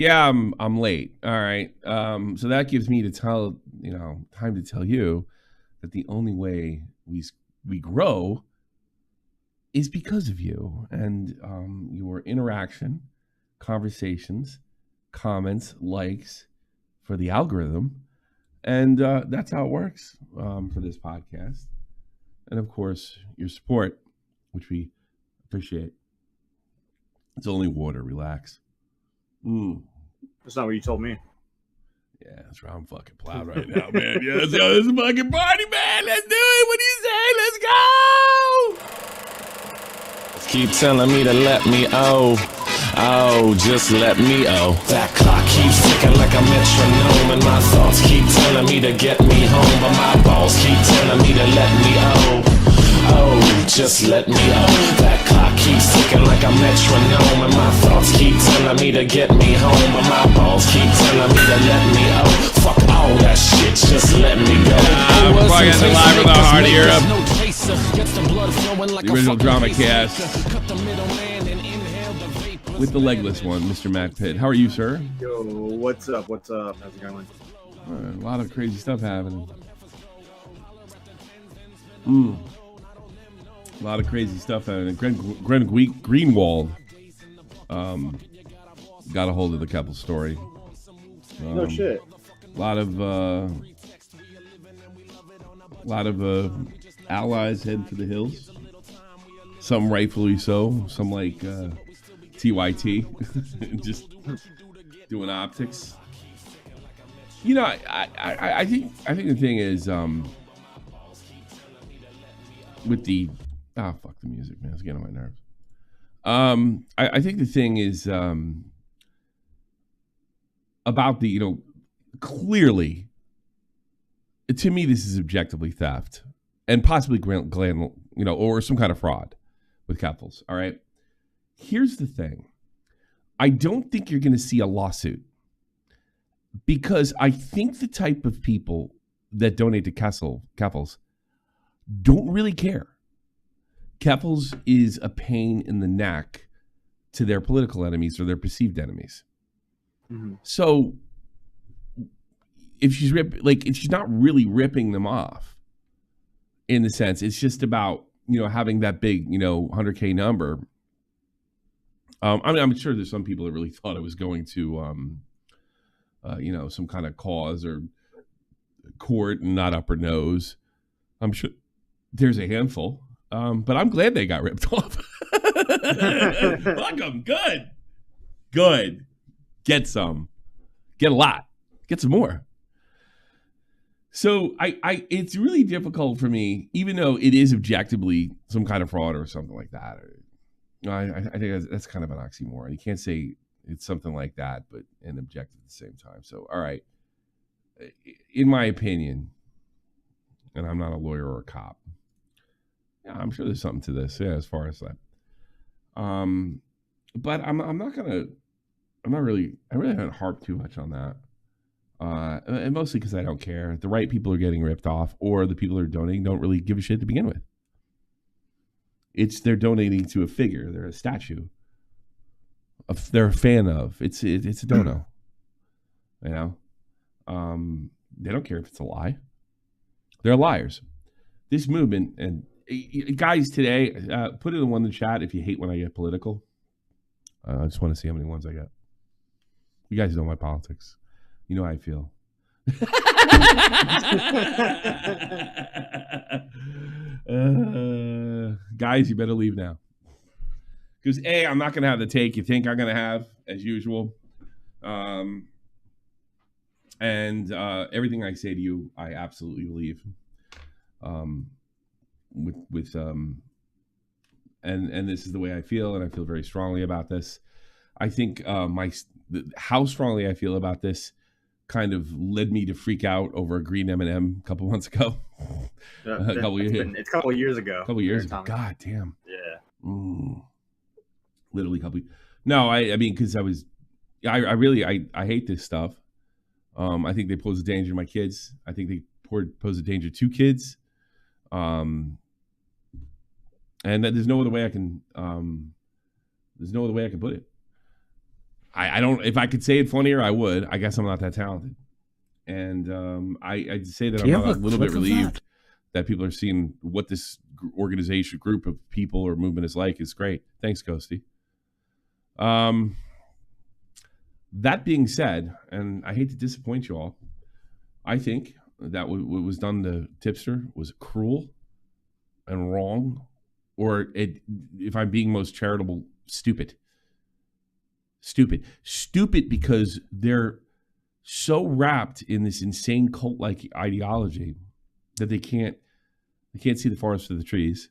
Yeah, I'm late. All right. So that gives me to tell time to tell you that the only way we grow is because of you and your interaction, conversations, comments, likes for the algorithm, and that's how it works for this podcast. And of course, your support, which we appreciate. It's only water. Relax. That's not what you told me. Yeah, that's right. I'm fucking plowed right now, man. Yeah, let's go. This is a fucking party, man. Let's do it. What do you say? Let's go. Keep telling me to let me just let me That clock keeps ticking like a metronome, and my thoughts keep telling me to get me home, but my balls keep telling me to let me just let me That clock keeps ticking like a metronome, and my thoughts keep telling me to get me home, but my balls keep telling me to let me Fuck all that shit, just let me go. Fucking live from the heart of Europe. The original drama cast with the legless one, Mr. Matt Pitt. How are you, sir? Yo, what's up? What's up? How's it going? A lot of crazy stuff happening. A lot of crazy stuff happening. Glenn Greenwald got a hold of the Keffals story. No shit. A lot of allies heading for the hills. Some rightfully so. Some like TYT, just doing optics. You know, I think the thing is with the fuck the music, man. It's getting on my nerves. I think the thing is about the clearly, to me, this is objectively theft and possibly Glenn, or some kind of fraud with Keffals. All right. Here's the thing. I don't think you're going to see a lawsuit because I think the type of people that donate to Keffals don't really care. Keffals is a pain in the neck to their political enemies or their perceived enemies. Mm-hmm. So if she's she's not really ripping them off in the sense, it's just about, having that big, 100K number. I'm sure there's some people that really thought it was going to, some kind of cause or court and not up her nose. I'm sure there's a handful, but I'm glad they got ripped off. Fuck them. Good. Get some. Get a lot. Get some more. So it's really difficult for me, even though it is objectively some kind of fraud or something like that. I think that's kind of an oxymoron. You can't say it's something like that, but an objective at the same time. So, all right. In my opinion, and I'm not a lawyer or a cop, yeah, I'm sure there's something to this. Yeah, as far as that. But I really haven't harped too much on that. And mostly because I don't care. The right people are getting ripped off, or the people that are donating don't really give a shit to begin with. They're donating to a figure. They're a statue. They're a fan of. It's a dono. They don't care if it's a lie. They're liars. This movement, and guys today, put it in one in the chat if you hate when I get political. I just want to see how many ones I got. You guys know my politics. You know how I feel. Guys, you better leave now. Because A, I'm not going to have the take you think I'm going to have, as usual. And everything I say to you, I absolutely believe. And this is the way I feel, and I feel very strongly about this. I think how strongly I feel about this kind of led me to freak out over a green M&M a couple months ago. It's a couple years ago. God damn. Yeah. Literally a couple. No, I mean, because I really hate this stuff. I think they pose a danger to my kids. I think they pose a danger to kids. And that there's no other way I can put it. I don't. If I could say it funnier, I would. I guess I'm not that talented, and I'd say that I'm a little bit relieved that people are seeing what this organization, group of people or movement is like. Is great. Thanks, Ghosty. That being said, and I hate to disappoint you all, I think that what was done to Tipster was cruel and wrong, or if I'm being most charitable, stupid. Stupid because they're so wrapped in this insane cult-like ideology that they can't see the forest for the trees,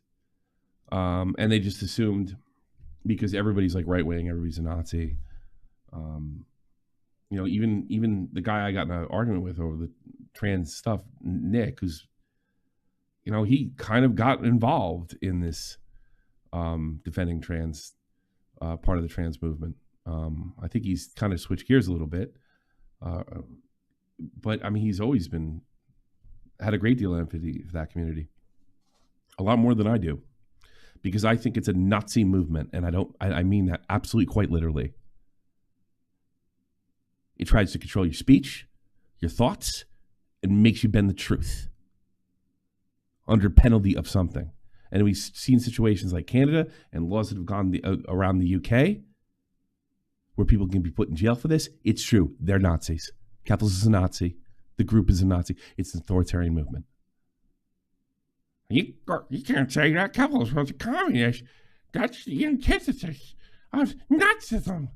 and they just assumed because everybody's like right-wing, everybody's a Nazi. Even the guy I got in an argument with over the trans stuff, Nick, who's, he kind of got involved in this defending trans part of the trans movement. I think he's kind of switched gears a little bit, but I mean, he's always had a great deal of empathy for that community, a lot more than I do, because I think it's a Nazi movement, and I mean that absolutely quite literally. It tries to control your speech, your thoughts, and makes you bend the truth under penalty of something. And we've seen situations like Canada and laws that have gone around the UK where people can be put in jail for this. It's true. They're Nazis. Keffals is a Nazi. The group is a Nazi. It's an authoritarian movement. You can't say that Keffals was a communist. That's the antithesis of Nazism.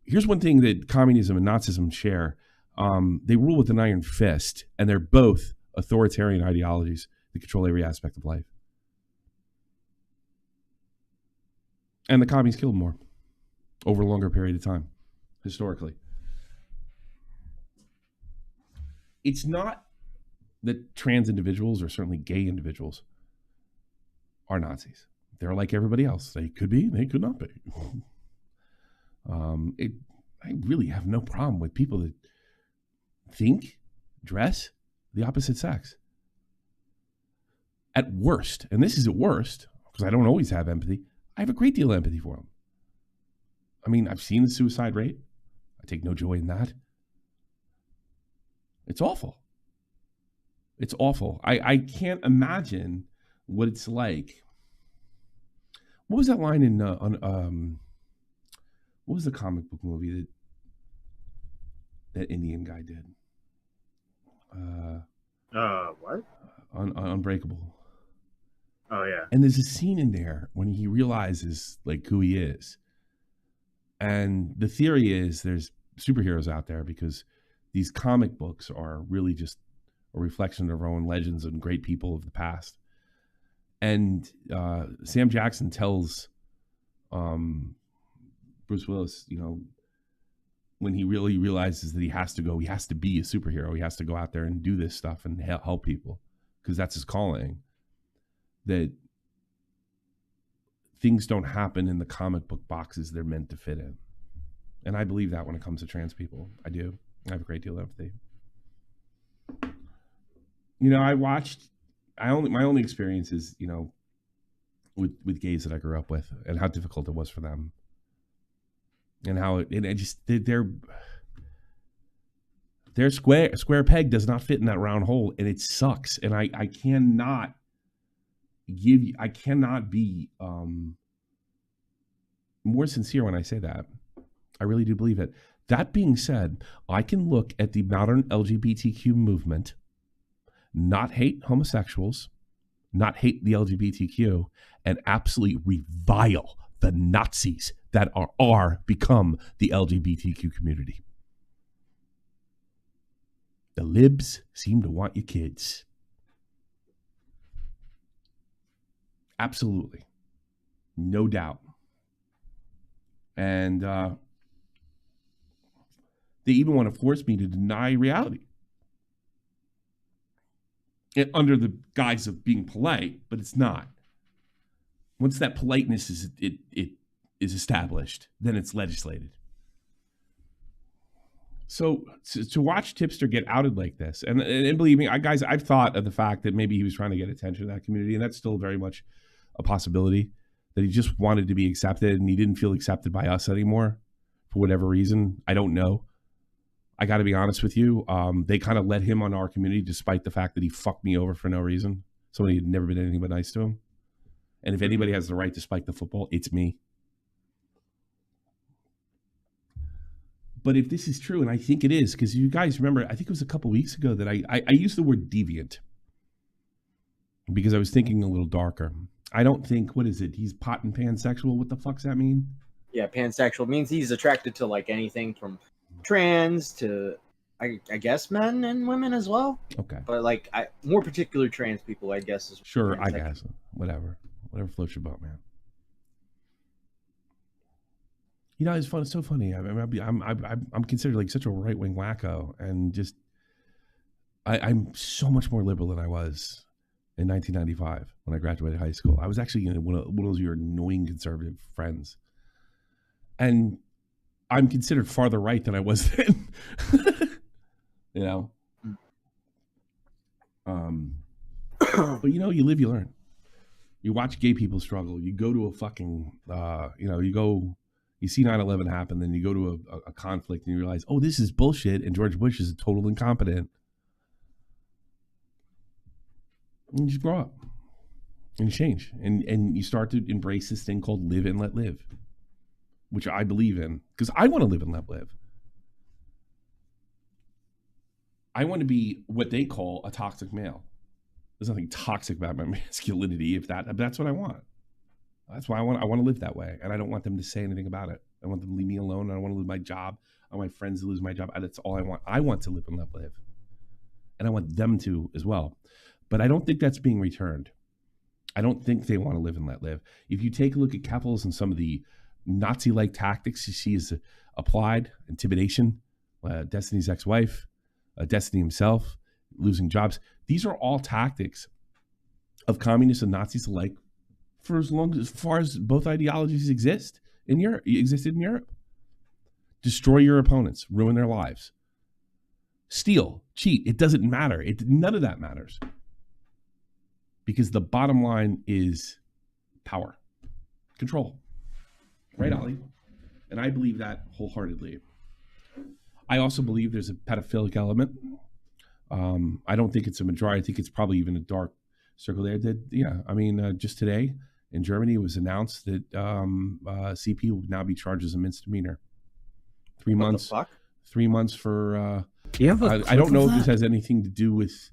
Here's one thing that communism and Nazism share. They rule with an iron fist, and they're both authoritarian ideologies that control every aspect of life. And the commies killed more over a longer period of time, historically. It's not that trans individuals, or certainly gay individuals, are Nazis. They're like everybody else. They could be, they could not be. I really have no problem with people that think, dress the opposite sex. At worst, and this is at worst, because I don't always have empathy, I have a great deal of empathy for them. I mean, I've seen the suicide rate. I take no joy in that. It's awful. It's awful. I can't imagine what it's like. What was that line in what was the comic book movie that Indian guy did? What? Unbreakable. Oh yeah. And there's a scene in there when he realizes like who he is. And the theory is there's superheroes out there because these comic books are really just a reflection of our own legends and great people of the past. And Sam Jackson tells Bruce Willis, when he really realizes that he has to be a superhero. He has to go out there and do this stuff and help people because that's his calling. That things don't happen in the comic book boxes they're meant to fit in. And I believe that when it comes to trans people. I do. I have a great deal of empathy. My only experience is, with gays that I grew up with and how difficult it was for them. And how their square peg does not fit in that round hole, and it sucks. And I cannot be more sincere when I say that. I really do believe it. That being said, I can look at the modern LGBTQ movement, not hate homosexuals, not hate the LGBTQ, and absolutely revile the Nazis that are become the LGBTQ community. The libs seem to want your kids. Absolutely. No doubt. And they even want to force me to deny reality. Under the guise of being polite, but it's not. Once that politeness is established, then it's legislated. So to watch Tipster get outed like this, and believe me, guys, I've thought of the fact that maybe he was trying to get attention to that community, and that's still very much a possibility, that he just wanted to be accepted and he didn't feel accepted by us anymore for whatever reason. I don't know. I got to be honest with you. They kind of let him on our community despite the fact that he fucked me over for no reason. Somebody had never been anything but nice to him. And if anybody has the right to spike the football, it's me. But if this is true, and I think it is, because you guys remember, I think it was a couple weeks ago that I used the word deviant because I was thinking a little darker. I don't think, what is it? He's pot and pansexual. What the fuck's that mean? Yeah, pansexual means he's attracted to like anything from trans to, I guess, men and women as well. Okay. But like more particular trans people, I guess. Is sure, I guess. Whatever floats your boat, man. You know, it's fun. It's so funny. I'm considered like such a right wing wacko, and just I'm so much more liberal than I was in 1995 when I graduated high school. I was actually one of those your annoying conservative friends, and I'm considered farther right than I was then. You know, but you know, you live, you learn. You watch gay people struggle. You go to a fucking, you see 9/11 happen, then you go to a conflict and you realize, oh, this is bullshit, and George Bush is a total incompetent. And you just grow up and you change, and you start to embrace this thing called live and let live, which I believe in because I want to live and let live. I want to be what they call a toxic male. There's nothing toxic about my masculinity. That's what I want. That's why I want to live that way, and I don't want them to say anything about it. I want them to leave me alone. I don't want to lose my job. I want my friends to lose my job. That's all I want. I want to live and let live, and I want them to as well. But I don't think that's being returned. I don't think they want to live and let live. If you take a look at Keffals and some of the Nazi-like tactics you see is applied, intimidation, Destiny's ex-wife, Destiny himself, losing jobs. These are all tactics of communists and Nazis alike for as far as both ideologies existed in Europe. Destroy your opponents, ruin their lives, steal, cheat. It doesn't matter. None of that matters. Because the bottom line is power, control. Right, Ollie? And I believe that wholeheartedly. I also believe there's a pedophilic element. I don't think it's a majority. I think it's probably even a dark circle there. Just today in Germany, it was announced that CP will now be charged as a misdemeanor. 3 months. What the fuck? 3 months for. I don't know if this has anything to do with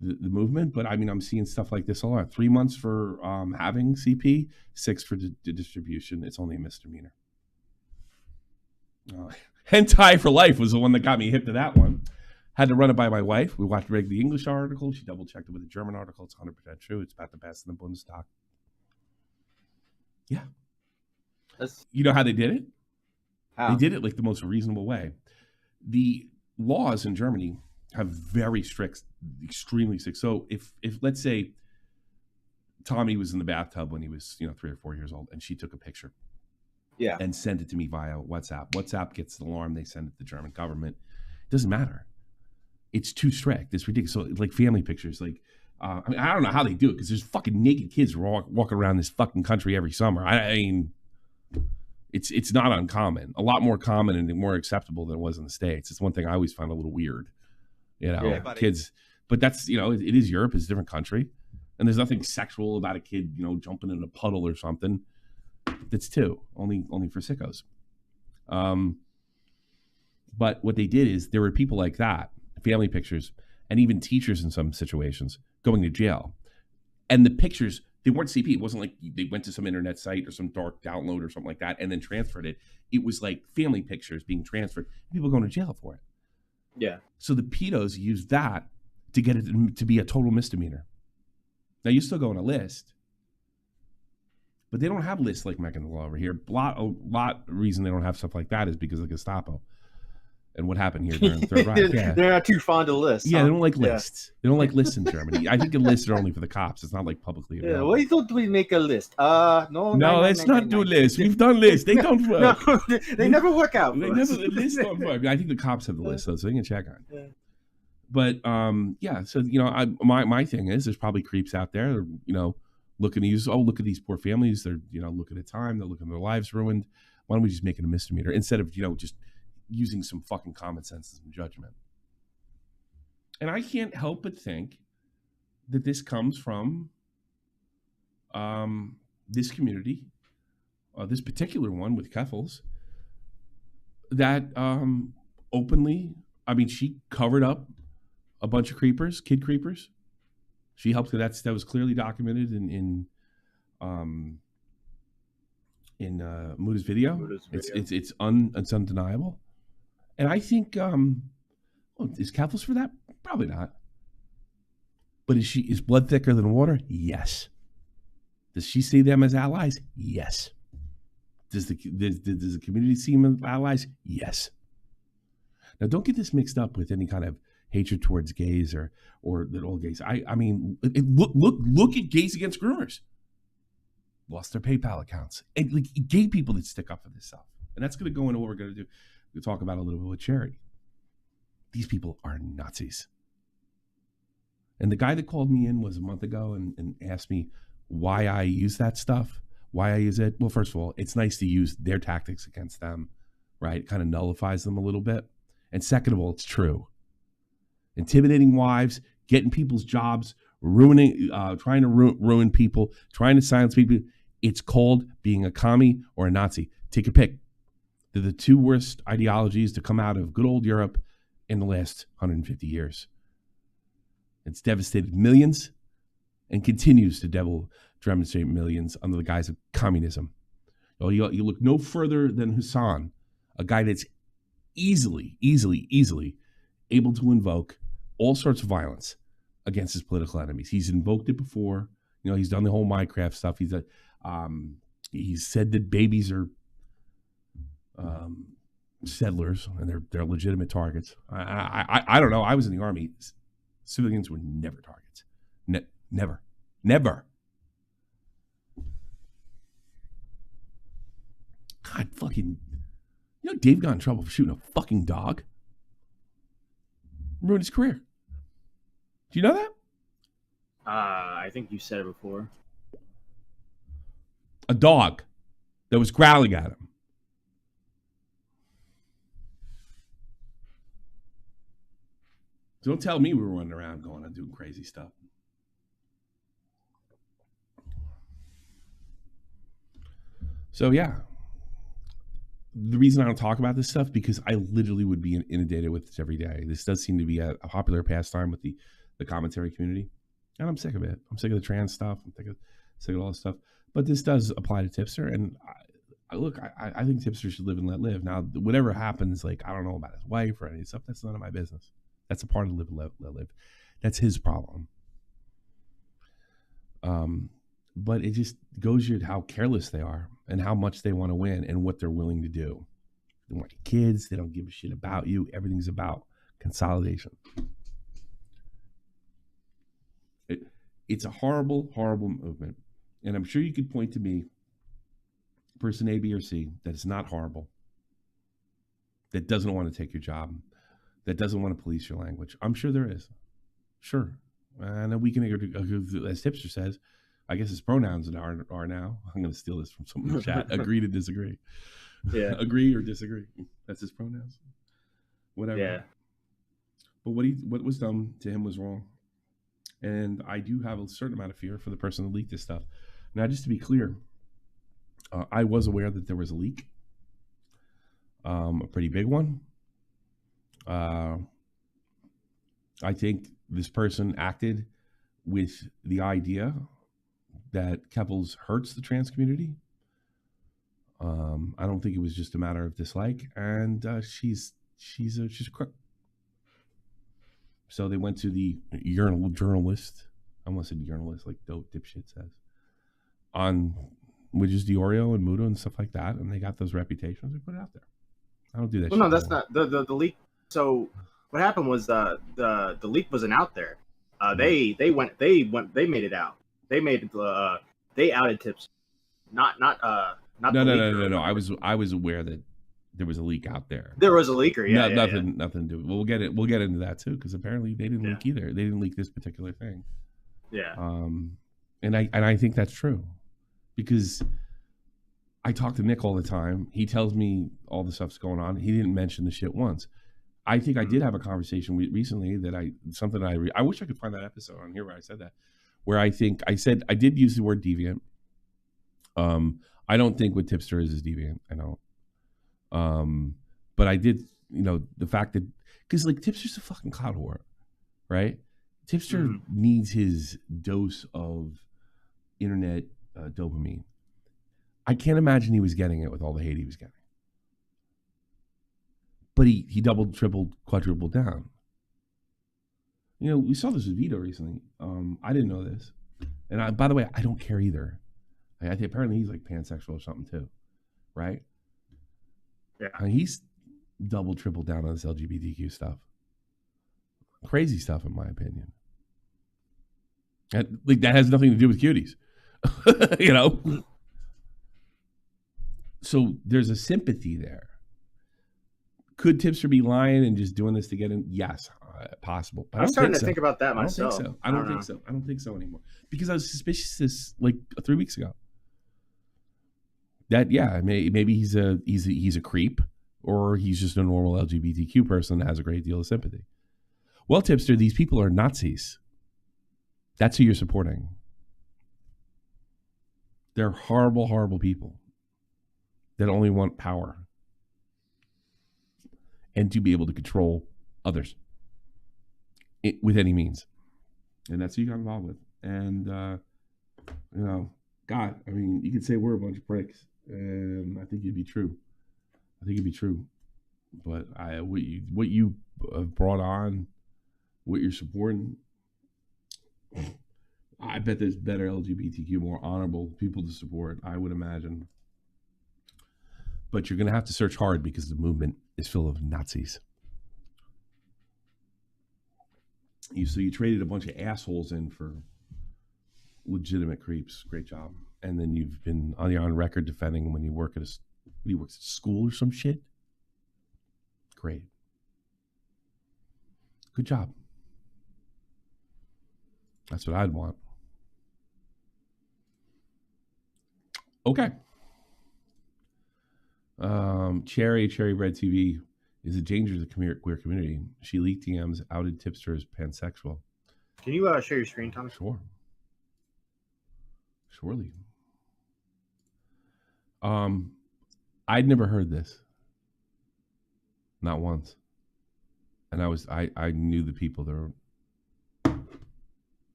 the movement, but I mean, I'm seeing stuff like this a lot. 3 months for having CP, 6 for the distribution. It's only a misdemeanor. Hentai for Life was the one that got me hip to that one. Had to run it by my wife. We watched the English article. She double checked it with the German article. It's 100% true. It's about to pass in the Bundestag. Yeah. You know how they did it? How? They did it like the most reasonable way. The laws in Germany have very strict, extremely strict. So if let's say Tommy was in the bathtub when he was 3 or 4 years old, and she took a picture. Yeah. And send it to me via WhatsApp. WhatsApp gets the alarm. They send it to the German government. It doesn't matter. It's too strict. It's ridiculous. So like family pictures, like I don't know how they do it because there's fucking naked kids walking around this fucking country every summer. I mean, it's not uncommon. A lot more common and more acceptable than it was in the States. It's one thing I always find a little weird. Kids. But that's it is Europe. It's a different country, and there's nothing sexual about a kid jumping in a puddle or something. That's only for sickos. But what they did is there were people like that, family pictures, and even teachers in some situations going to jail. And the pictures, they weren't CP. It wasn't like they went to some internet site or some dark download or something like that and then transferred it. It was like family pictures being transferred. People going to jail for it. Yeah. So the pedos used that to get it to be a total misdemeanor. Now you still go on a list. But they don't have lists like Mexican law over here. A lot reason they don't have stuff like that is because of the Gestapo and what happened here during the Third Reich. Yeah. They're not too fond of lists. Yeah, they don't like lists. They don't like lists in Germany. I think the lists are only for the cops. It's not like publicly available. Why don't we make a list? No, let's not do lists. We've done lists. They don't work. No, they never work out. The lists don't work. I think the cops have the list, though, so they can check on it. Yeah. But, so, my thing is there's probably creeps out there, looking to use, look at these poor families. They're, looking at time. They're looking at their lives ruined. Why don't we just make it a misdemeanor instead of, just using some fucking common sense and some judgment? And I can't help but think that this comes from this community, this particular one with Keffals, that openly, she covered up a bunch of creepers, kid creepers. She helped. That was clearly documented in Muda's video. It's undeniable. And I think, is Keffals for that? Probably not. But is blood thicker than water? Yes. Does she see them as allies? Yes. Does the community see them as allies? Yes. Now, don't get this mixed up with any kind of hatred towards gays or that all gays. Look at Gays Against Groomers. Lost their PayPal accounts. And gay people that stick up for this stuff. And that's going to go into what we're going to do. We'll talk about a little bit with Charity. These people are Nazis. And the guy that called me in was a month ago and asked me why I use that stuff, why I use it. Well, first of all, it's nice to use their tactics against them, right? It kind of nullifies them a little bit. And second of all, it's true. Intimidating wives, getting people's jobs, trying to ruin people, trying to silence people. It's called being a commie or a Nazi. Take a pick. They're the two worst ideologies to come out of good old Europe in the last 150 years. It's devastated millions and continues to demonstrate millions under the guise of communism. You look no further than Hassan, a guy that's easily able to invoke all sorts of violence against his political enemies. He's invoked it before. He's done the whole Minecraft stuff. He's said that babies are settlers and they're legitimate targets. I don't know. I was in the Army. Civilians were never targets. Never. God, fucking. Dave got in trouble for shooting a fucking dog. Ruined his career. Do you know that? I think you said it before. A dog that was growling at him. Don't tell me we were running around going and doing crazy stuff. So, yeah. The reason I don't talk about this stuff, because I literally would be inundated with this every day. This does seem to be a popular pastime with the commentary community. And I'm sick of it. I'm sick of the trans stuff. I'm sick of all this stuff. But this does apply to Tipster. And I think Tipster should live and let live. Now, whatever happens, I don't know about his wife or any stuff. That's none of my business. That's a part of live and let live. That's his problem. But it just goes to how careless they are and how much they want to win and what they're willing to do. They want kids. They don't give a shit about you. Everything's about consolidation. It's a horrible, horrible movement. And I'm sure you could point to me, person A, B, or C, that is not horrible, that doesn't want to take your job, that doesn't want to police your language. I'm sure there is. Sure. And we can, as Tipster says, I guess his pronouns are now. I'm going to steal this from someone in the chat. Agree to disagree. Yeah. Agree or disagree. That's his pronouns. Whatever. Yeah. But what was done to him was wrong. And I do have a certain amount of fear for the person who leaked this stuff. Now, just to be clear, I was aware that there was a leak. A pretty big one. I think this person acted with the idea that Keffals hurts the trans community. I don't think it was just a matter of dislike, and she's a crook. So they went to the journalist. I almost said journalist, like dope dipshit says, which is Diorio and Muda and stuff like that, and they got those reputations. They put it out there. I don't do that. Well, no, that's not the leak. So what happened was the leak wasn't out there. They made it out. They outed Tipster. Not. No. I was aware that there was a leak out there. There was a leaker. Yeah. Nothing to do. We'll get into that too, because apparently they didn't leak either. They didn't leak this particular thing. Yeah. And I think that's true, because I talk to Nick all the time. He tells me all the stuff's going on. He didn't mention the shit once. I think I did have a conversation recently that I wish I could find that episode on here where I said that, where I did use the word deviant. I don't think what Tipster is deviant. I don't. But I did, the fact that, because like Tipster's a fucking cloud whore, right? Tipster needs his dose of internet dopamine. I can't imagine he was getting it with all the hate he was getting. But he doubled, tripled, quadrupled down. We saw this with Vito recently. I didn't know this. And by the way, I don't care either. I think apparently he's like pansexual or something too, right? Yeah. He's double, triple down on this LGBTQ stuff. Crazy stuff, in my opinion. That has nothing to do with cuties, So there's a sympathy there. Could Tipster be lying and just doing this to get in? Yes, possible. But I'm starting to think about that myself. I don't think so. I don't think so anymore because I was suspicious this like 3 weeks ago. That maybe he's a creep, or he's just a normal LGBTQ person that has a great deal of sympathy. Well, Tipster, these people are Nazis. That's who you're supporting. They're horrible, horrible people that only want power and to be able to control others with any means. And that's who you got involved with. And, God, I mean, you could say we're a bunch of pricks, and I think it'd be true. But what you brought on, what you're supporting, I bet there's better LGBTQ, more honorable people to support, I would imagine. But you're going to have to search hard because the movement is full of Nazis. So you traded a bunch of assholes in for legitimate creeps. Great job. And then you've been on record defending when you work at he works at school or some shit. Great. Good job. That's what I'd want. Okay. Cherry Bread TV is a danger to the queer community. She leaked DMs, outed Tipster as pansexual. Can you share your screen, Tommy? Sure. Surely. I'd never heard this. Not once. And I knew the people that were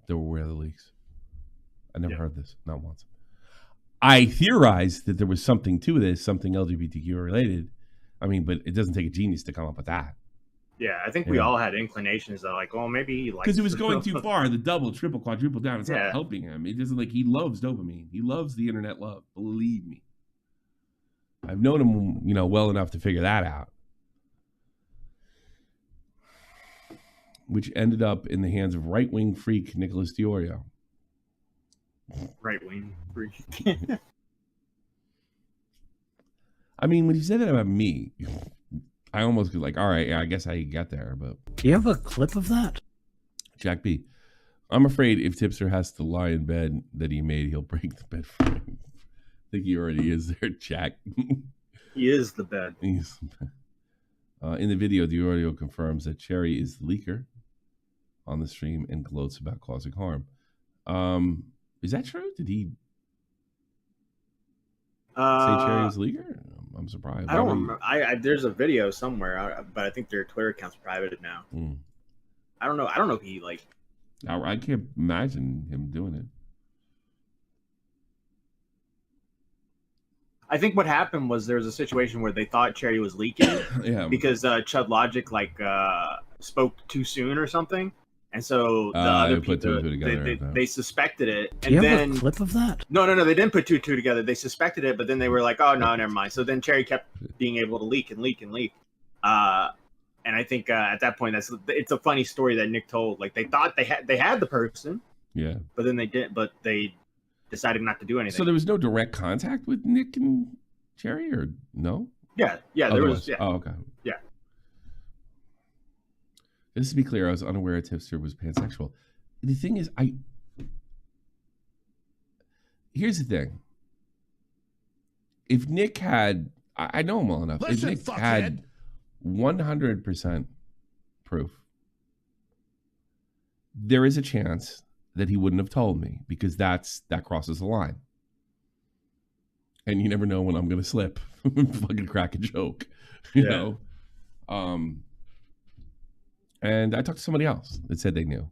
aware of the leaks. I never heard this, not once. I theorized that there was something to this, something LGBTQ related. I mean, but it doesn't take a genius to come up with that. Yeah, I think we all had inclinations that like, well, maybe he likes because it was going too far. The double, triple, quadruple down. It's not helping him. It doesn't he loves dopamine. He loves the internet love. Believe me. I've known him, well enough to figure that out. Which ended up in the hands of right-wing freak Nicholas Diorio. Right-wing freak. I mean, when you said that about me, I almost was like, all right, yeah, I guess I got there. But do you have a clip of that? Jack B. I'm afraid if Tipster has to lie in bed that he made, he'll break the bed frame. I think he already is there, Jack. He is the bed. In the video, Diorio confirms that Cherry is the leaker on the stream and gloats about causing harm. Is that true? Did he say Cherry was the leaker? I'm surprised. I don't remember. There's a video somewhere, but I think their Twitter account's privated now. I don't know. I don't know if he I can't imagine him doing it. I think what happened was there was a situation where they thought Cherry was leaking because Chud Logic spoke too soon or something, and so the other people they suspected it. And do you have then a clip of that? No, they didn't put two and two together. They suspected it, but then they were like, "Oh no, never mind." So then Cherry kept being able to leak. And I think at that point, it's a funny story that Nick told. Like they thought they had the person, but then they didn't. But they decided not to do anything. So there was no direct contact with Nick and Cherry, or no? Yeah, there was. Yeah. Oh, okay. Yeah. Just to be clear, I was unaware Tipster was pansexual. The thing is, here's the thing. if Nick had, I know him well enough. Listen, if Nick had 100% proof, there is a chance that he wouldn't have told me, because that crosses the line. And you never know when I'm going to slip, fucking crack a joke, you know? And I talked to somebody else that said they knew.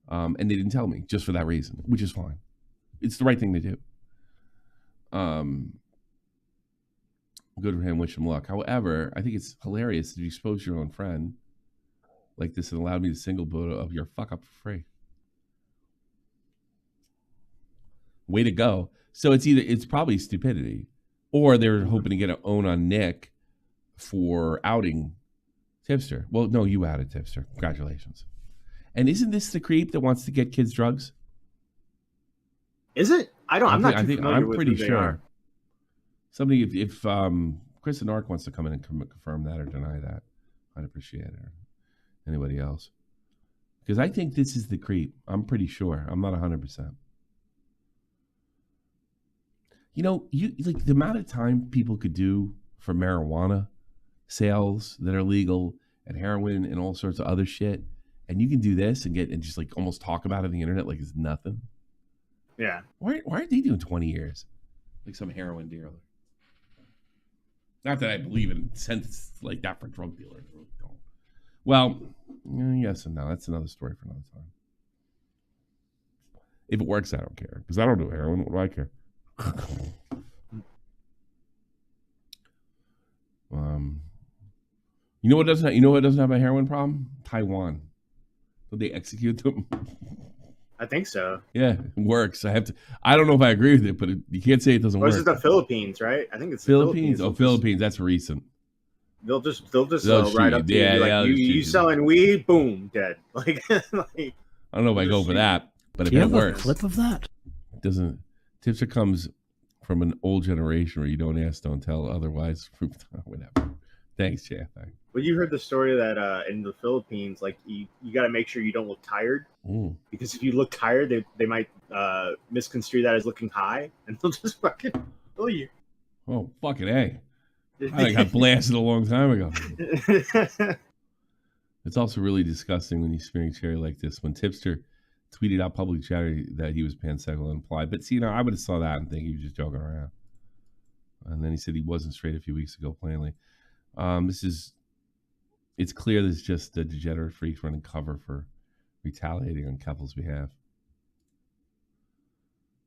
And they didn't tell me just for that reason, which is fine. It's the right thing to do. Good for him, wish him luck. However, I think it's hilarious that you expose your own friend like this and allowed me to single photo of your fuck up for free. Way to go. So it's probably stupidity, or they're hoping to get an own on Nick for outing Tipster. Well, no, you outed Tipster. Congratulations. And isn't this the creep that wants to get kids drugs? Is it? I'm pretty sure. Somebody, if Chris and Ark wants to come in and confirm that or deny that, I'd appreciate it. Or anybody else, because I think this is the creep. I'm pretty sure. I'm not 100%. You know, like the amount of time people could do for marijuana sales that are legal and heroin and all sorts of other shit, and you can do this and just like almost talk about it on the internet like it's nothing. Yeah. Why aren't they doing 20 years? Like some heroin dealer. Not that I believe in sentences like that for drug dealers. I really don't. Well, yes and no. That's another story for another time. If it works, I don't care. Because I don't do heroin. What do I care? You know what doesn't have a heroin problem? Taiwan. Did they execute them? I think so. Yeah, it works. I don't know if I agree with it, but you can't say it doesn't work. This is the Philippines, right? I think it's Philippines. Philippines. That's recent. They'll just right up to you. Like, you selling weed? Boom, dead. Like I don't know if I go for that, but if it works. Do you have a clip of that? It doesn't. Tipster comes from an old generation where you don't ask, don't tell. Otherwise, whatever. Thanks, Jeff. Well, you heard the story that in the Philippines, like you got to make sure you don't look tired, because if you look tired, they might misconstrue that as looking high, and they'll just fucking kill you. Oh, fucking A. I got blasted a long time ago. It's also really disgusting when you're smearing Cherry like this. When Tipster tweeted out public chatter that he was pansexual and implied, but see, I would have saw that and think he was just joking around. And then he said he wasn't straight a few weeks ago, plainly. It's clear there's just a degenerate freaks running cover for retaliating on Keffals' behalf.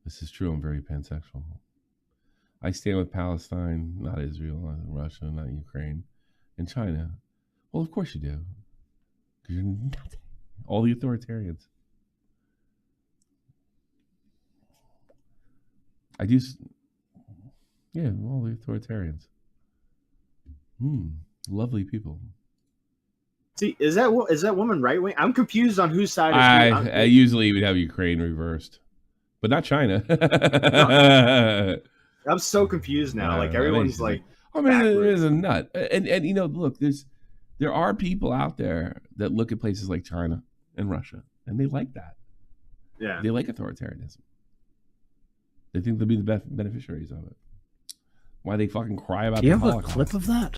This is true. I'm very pansexual. I stand with Palestine, not Israel, not Russia, not Ukraine, and China. Well, of course you do. Because you're not all the authoritarians. I do. Yeah, all the authoritarians. Lovely people. See, is that woman right wing? I'm confused on whose side. I usually would have Ukraine reversed, but not China. No. I'm so confused now. Like everyone's like, I mean, it is a nut. And look, there are people out there that look at places like China and Russia, and they like that. Yeah, they like authoritarianism. They think they'll be the beneficiaries of it. Why they fucking cry about the Holocaust? Do you have a clip of that?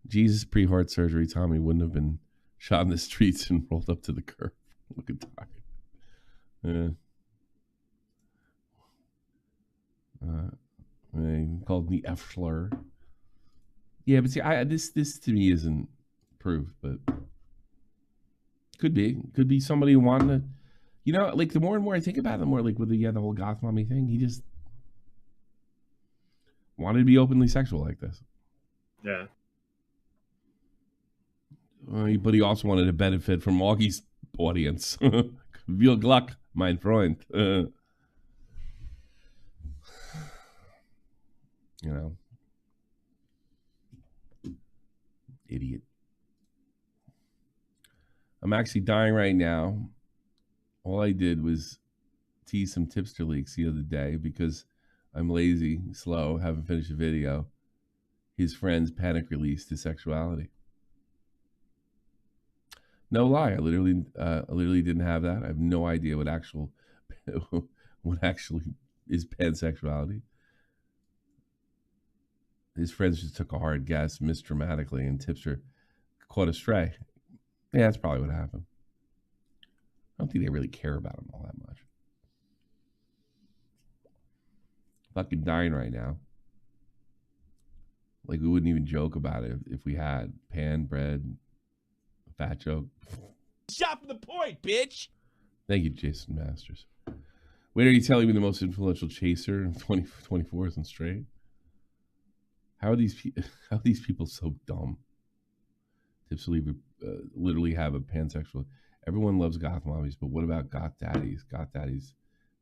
Jesus, pre-heart surgery, Tommy wouldn't have been shot in the streets and rolled up to the curb. Looking tired. Called me F-slur. Yeah, but see, this to me isn't proof, but could be somebody wanting to, like the more and more I think about it, the more like with the whole goth mommy thing, he just wanted to be openly sexual like this. Yeah. But he also wanted to benefit from Augie's audience. Viel Glück, mein Freund. Idiot. I'm actually dying right now. All I did was tease some Tipster leaks the other day because I'm lazy, slow, haven't finished a video. His friends panic released his sexuality. No lie, I literally didn't have that. I have no idea what actually is pansexuality. his friends just took a hard guess, missed dramatically, and Tipster caught a stray. Yeah, that's probably what happened. I don't think they really care about him all that much. Fucking dying right now. Like, we wouldn't even joke about it if we had pan, bread, fat joke. Shot from the point, bitch. Thank you, Jason Masters. Wait, are you telling me the most influential chaser in 2024 isn't straight? How are these people so dumb? Tipster literally have a pansexual. Everyone loves goth mommies, but what about goth daddies? Goth daddies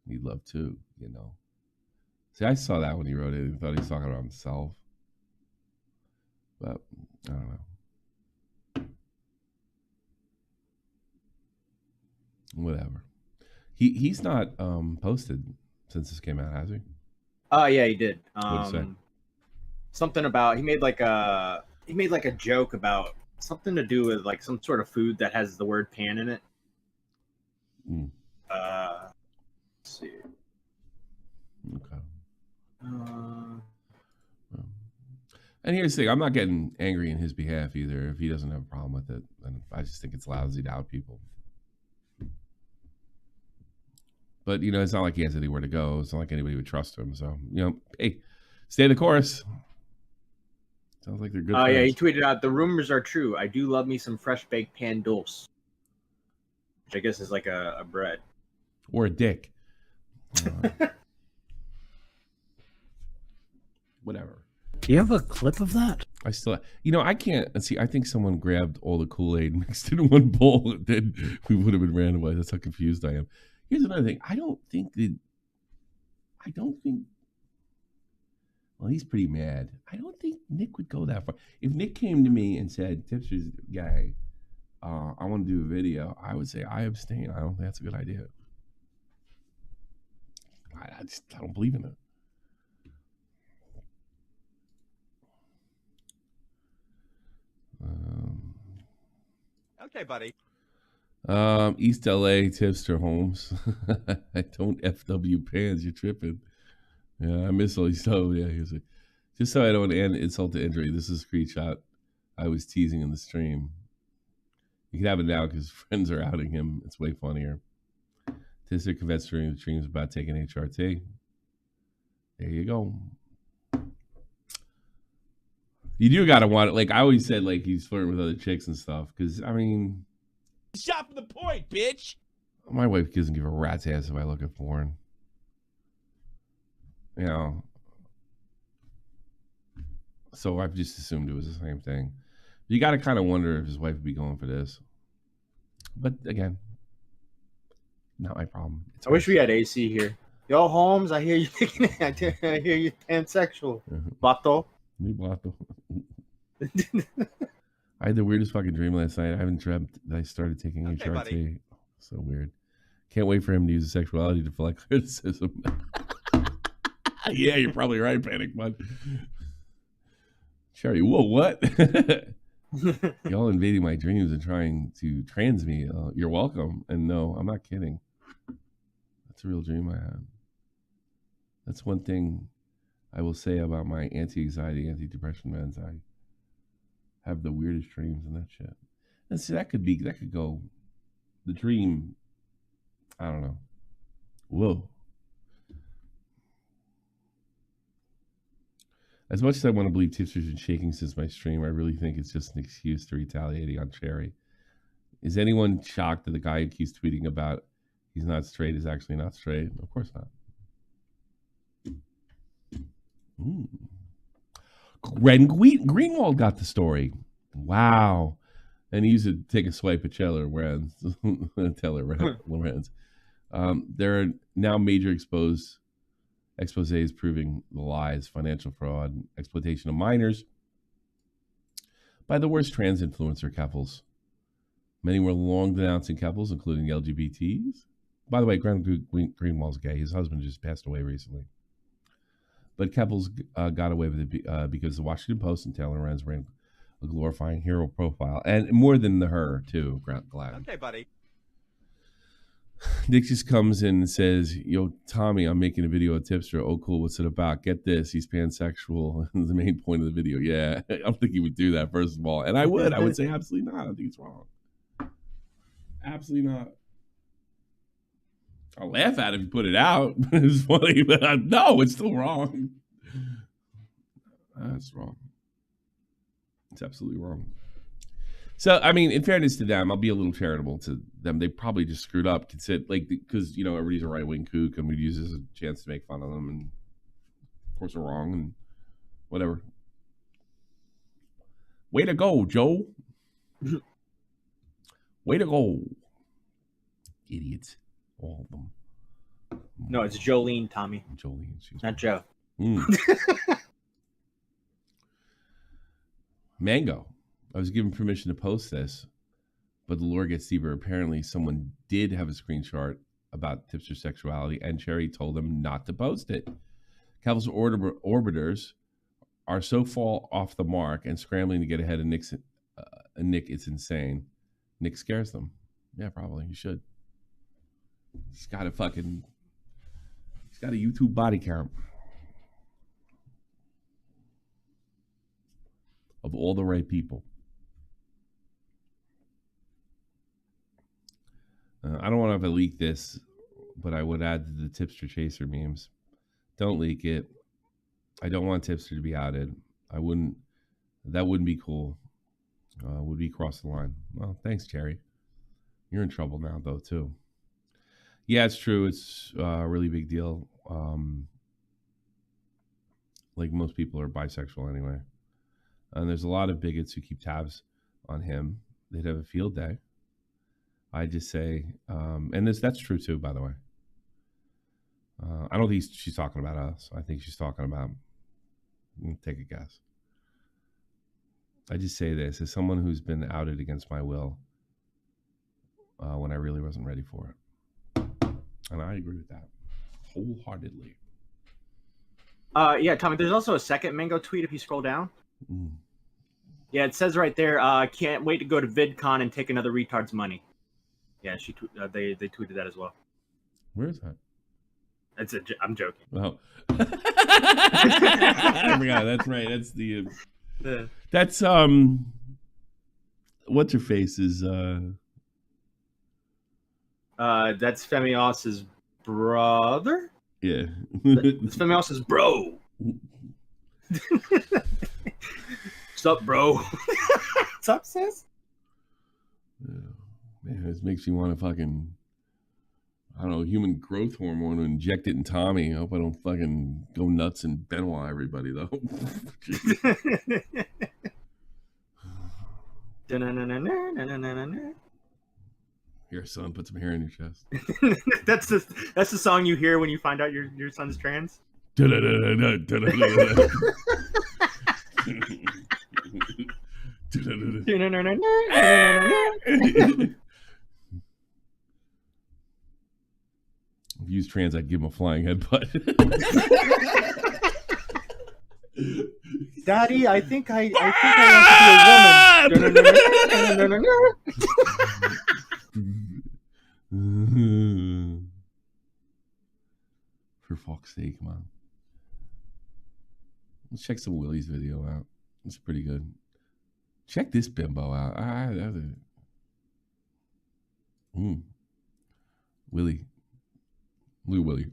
need love too, you know. See, I saw that when he wrote it and thought he was talking about himself. But I don't know. Whatever. He's not posted since this came out, has he? Yeah, he did. What'd he say? Something about he made like a joke about something to do with like some sort of food that has the word pan in it. Let's see. Okay. And here's the thing, I'm not getting angry in his behalf either if he doesn't have a problem with it. And I just think it's lousy to out people. But, you know, it's not like he has anywhere to go. It's not like anybody would trust him. So, you know, hey, stay the course. Sounds like they're good. Oh, yeah, he tweeted out, the rumors are true. I do love me some fresh baked pan dulce. Which I guess is like a bread. Or a dick. Whatever. Do you have a clip of that? I still, you know, I can't see. I think someone grabbed all the Kool-Aid, mixed it in one bowl, and then we would have been randomized. That's how confused I am. Here's another thing. I don't think. Well, he's pretty mad. I don't think Nick would go that far. If Nick came to me and said, "Tipster's gay, I want to do a video," I would say, "I abstain. I don't think that's a good idea." I don't believe in it. Okay, buddy. East LA Tipster Holmes. I don't FW pans. You're tripping. Yeah, I miss all these stuff. Yeah, he was like, just so I don't add insult to injury. This is a screenshot I was teasing in the stream. You can have it now because friends are outing him. It's way funnier. Tipster convinced during the streams about taking HRT. There you go. You do gotta want it. Like I always said, like he's flirting with other chicks and stuff. Because I mean, shot from the point, bitch. My wife doesn't give a rat's ass if I look at porn. You know. So I've just assumed it was the same thing. You got to kind of wonder if his wife would be going for this. But again, not my problem. I wish we had AC here. Yo, Holmes, I hear you thinking. I hear you pansexual. Bato. I had the weirdest fucking dream last night. I haven't dreamt that I started taking HRT. Buddy. So weird. Can't wait for him to use his sexuality to deflect criticism. Yeah, you're probably right, Panic Bud. Sherry, whoa, what? Y'all invading my dreams and trying to trans me. You're welcome. And no, I'm not kidding. That's a real dream I had. That's one thing I will say about my anti-anxiety, anti-depression meds. I have the weirdest dreams and that shit. And see, that could go, the dream, I don't know. Whoa. As much as I want to believe Tipster's been shaking since my stream, I really think it's just an excuse to retaliate on Cherry. Is anyone shocked that the guy who keeps tweeting about he's not straight is actually not straight? Of course not. Greenwald got the story. Wow. And he used to take a swipe at Taylor Lorenz. There are now major exposés proving the lies, financial fraud, exploitation of minors by the worst trans influencer, Keffals. Many were long denouncing Keffals, including the LGBTs. By the way, Greenwald's gay. His husband just passed away recently. But Keffals got away with it because the Washington Post and Taylor Lorenz ran a glorifying hero profile. And more than her, too, glad. Okay, buddy. Nick just comes in and says, "Yo, Tommy, I'm making a video of Tipster. Oh, cool. What's it about? Get this. He's pansexual." The main point of the video. Yeah, I don't think he would do that, first of all. And I would say absolutely not. I think it's wrong. Absolutely not. I'll laugh at it if you put it out. It's funny, but no, it's still wrong. That's wrong. It's absolutely wrong. So, I mean, in fairness to them, I'll be a little charitable to them. They probably just screwed up, because, you know, everybody's a right-wing kook, and we'd use this as a chance to make fun of them, and of course they're wrong, and whatever. Way to go, Joe. Way to go. Idiots. All of them. No, it's Jolene, Tommy. Jolene. Not Joe. Mango. I was given permission to post this, but the lore gets deeper. Apparently, someone did have a screenshot about Tipster sexuality, and Cherry told them not to post it. Keffals orbiters are so far off the mark and scrambling to get ahead of Nick. It's insane. Nick scares them. Yeah, probably. He should. He's got a YouTube body count of all the right people. I don't want to leak this, but I would add to the Tipster chaser memes. Don't leak it. I don't want Tipster to be outed. That wouldn't be cool. Would be cross the line. Well, thanks, Cherry. You're in trouble now, though, too. Yeah, it's true. It's a really big deal. Like most people are bisexual anyway. And there's a lot of bigots who keep tabs on him. They'd have a field day. I just say, and that's true too, by the way. I don't think she's talking about us. I think she's talking about, take a guess. I just say this, as someone who's been outed against my will when I really wasn't ready for it. And I agree with that wholeheartedly. Yeah, Tommy, there's also a second Mango tweet if you scroll down. Yeah, it says right there, can't wait to go to VidCon and take another retard's money. Yeah, they tweeted that as well. Where is that? I'm joking. Oh. I forgot. That's right. That's the. That's what's her face is. That's Femios's brother. Yeah. It's Femios's bro. What's up, bro? What's up, sis? Yeah. Man, this makes me want to fucking, I don't know, human growth hormone to inject it in Tommy. I hope I don't fucking go nuts and Benoit everybody, though. Here, son, put some hair in your chest. That's the song you hear when you find out your son's trans? If he was trans, I'd give him a flying headbutt. Daddy, I think I want to be a woman. For fuck's sake, man. Let's check some Willie's video out. It's pretty good. Check this bimbo out. Willie. Look at Willie.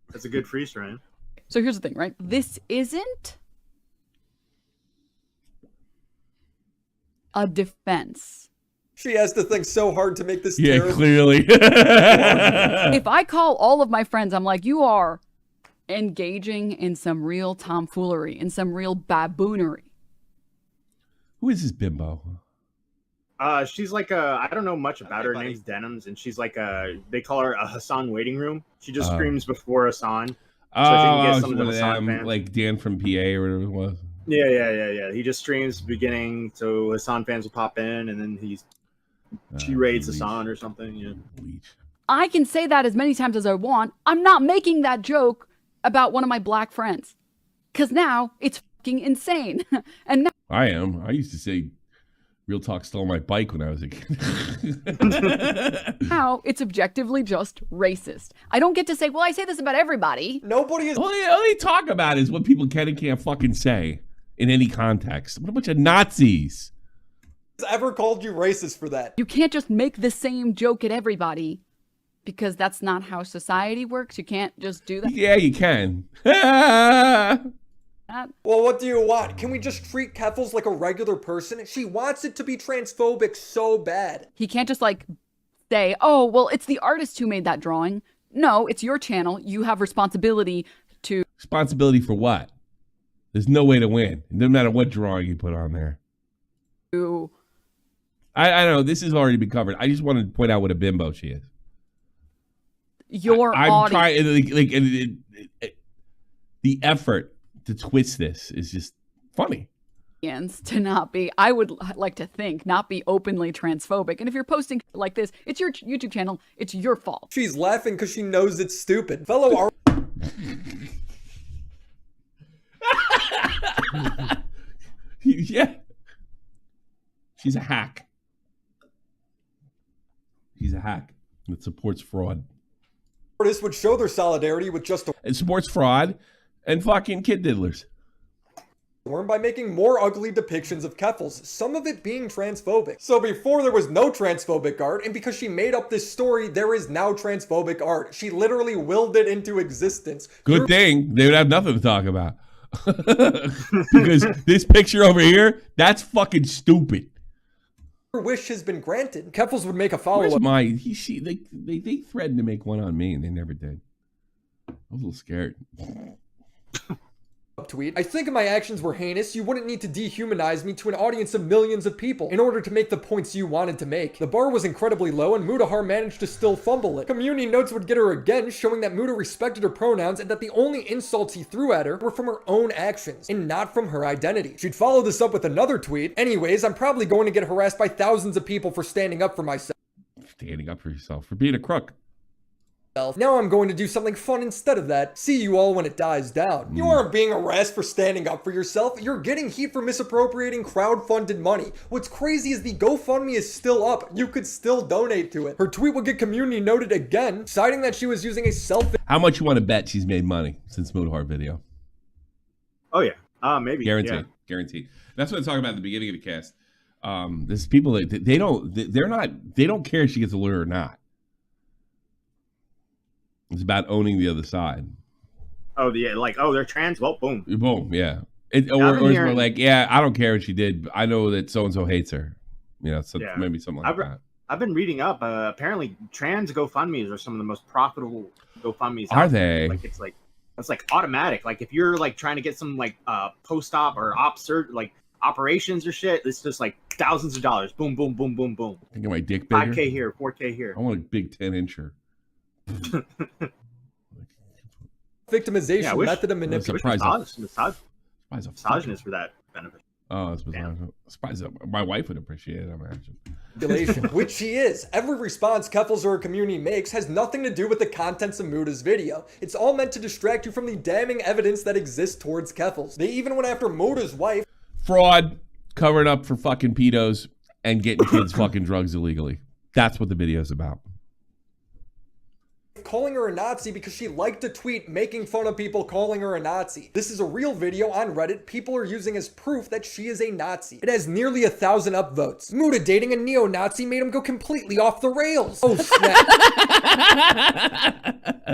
That's a good freeze frame. So here's the thing, right? This isn't a defense. She has to think so hard to make this terrible. Yeah, clearly. If I call all of my friends, I'm like, you are engaging in some real tomfoolery, in some real baboonery. Who is this bimbo? She's like I don't know much about her. Her name's Denims, and she's like they call her a Hassan waiting room. She just screams before Hassan. So she can get some of the Hassan fans. Like Dan from PA or whatever it was. Yeah. He just streams beginning, so Hassan fans will pop in, and then she raids Hassan or something. Yeah. I can say that as many times as I want. I'm not making that joke about one of my black friends, because now it's fucking insane. And now I am. I used to say Real Talk stole my bike when I was a kid. Now it's objectively just racist. I don't get to say, well, I say this about everybody. Nobody is. All they talk about is what people can and can't fucking say in any context. What a bunch of Nazis. Ever called you racist for that? You can't just make the same joke at everybody because that's not how society works. You can't just do that. Yeah, you can. Well, what do you want? Can we just treat Keffals like a regular person? She wants it to be transphobic so bad. He can't just like say, oh, well, it's the artist who made that drawing. No, it's your channel. You have responsibility to... Responsibility for what? There's no way to win. It doesn't matter what drawing you put on there. I don't know. This has already been covered. I just wanted to point out what a bimbo she is. I'm trying, the effort to twist this is just funny. To not be, I would like to think, not be openly transphobic. And if you're posting like this, it's your YouTube channel. It's your fault. She's laughing because she knows it's stupid. Fellow art. Yeah. She's a hack. She's a hack that supports fraud. Artists would show their solidarity with just a... It supports fraud and fucking kid diddlers. By making more ugly depictions of Keffals, some of it being transphobic. So before there was no transphobic art, and because she made up this story, there is now transphobic art. She literally willed it into existence. Good thing they would have nothing to talk about. Because this picture over here, that's fucking stupid. Her wish has been granted. Keffals would make a follow-up. Where's my... They threatened to make one on me, and they never did. I was a little scared. Tweet. I think if my actions were heinous, you wouldn't need to dehumanize me to an audience of millions of people in order to make the points you wanted to make. The bar was incredibly low and Mudahar managed to still fumble it. Community notes would get her again, showing that Muda respected her pronouns and that the only insults he threw at her were from her own actions and not from her identity. She'd follow this up with another tweet. Anyways, I'm probably going to get harassed by thousands of people for standing up for myself. Standing up for yourself, for being a crook. Now I'm going to do something fun instead of that. See you all when it dies down. You aren't being harassed for standing up for yourself. You're getting heat for misappropriating crowd-funded money. What's crazy is the GoFundMe is still up. You could still donate to it. Her tweet will get community noted again, citing that she was using a self... How much you want to bet she's made money since Mudahar video? Oh yeah, maybe. Guaranteed. Yeah. Guaranteed. That's what I'm talking about at the beginning of the cast. There's people that they don't care if she gets a lawyer or not. It's about owning the other side. Oh, yeah, like, oh, they're trans? Well, boom. Boom, yeah. Or it's more like, yeah, I don't care what she did. But I know that so-and-so hates her. You know, so maybe something like that. I've been reading up. Apparently, trans GoFundMes are some of the most profitable GoFundMes. Are they? Like, it's like automatic. Like, if you're, like, trying to get some, like, post-op or like, operations or shit, it's just, like, thousands of dollars. Boom, boom, boom, boom, boom. I get my dick bigger. 5K here, 4K here. I want a big 10-incher. Victimization method of manipulation. Misogynist for that benefit. Oh, that's surprised my wife would appreciate it, I imagine. Which she is. Every response Keffals or her community makes has nothing to do with the contents of Muda's video. It's all meant to distract you from the damning evidence that exists towards Keffals. They even went after Muda's wife. Fraud, covering up for fucking pedos, and getting kids fucking drugs illegally. That's what the video's about. Calling her a Nazi because she liked a tweet making fun of people calling her a Nazi. This is a real video on Reddit people are using as proof that she is a Nazi. It has nearly 1,000 upvotes. Muda dating a neo-Nazi made him go completely off the rails. Oh snap.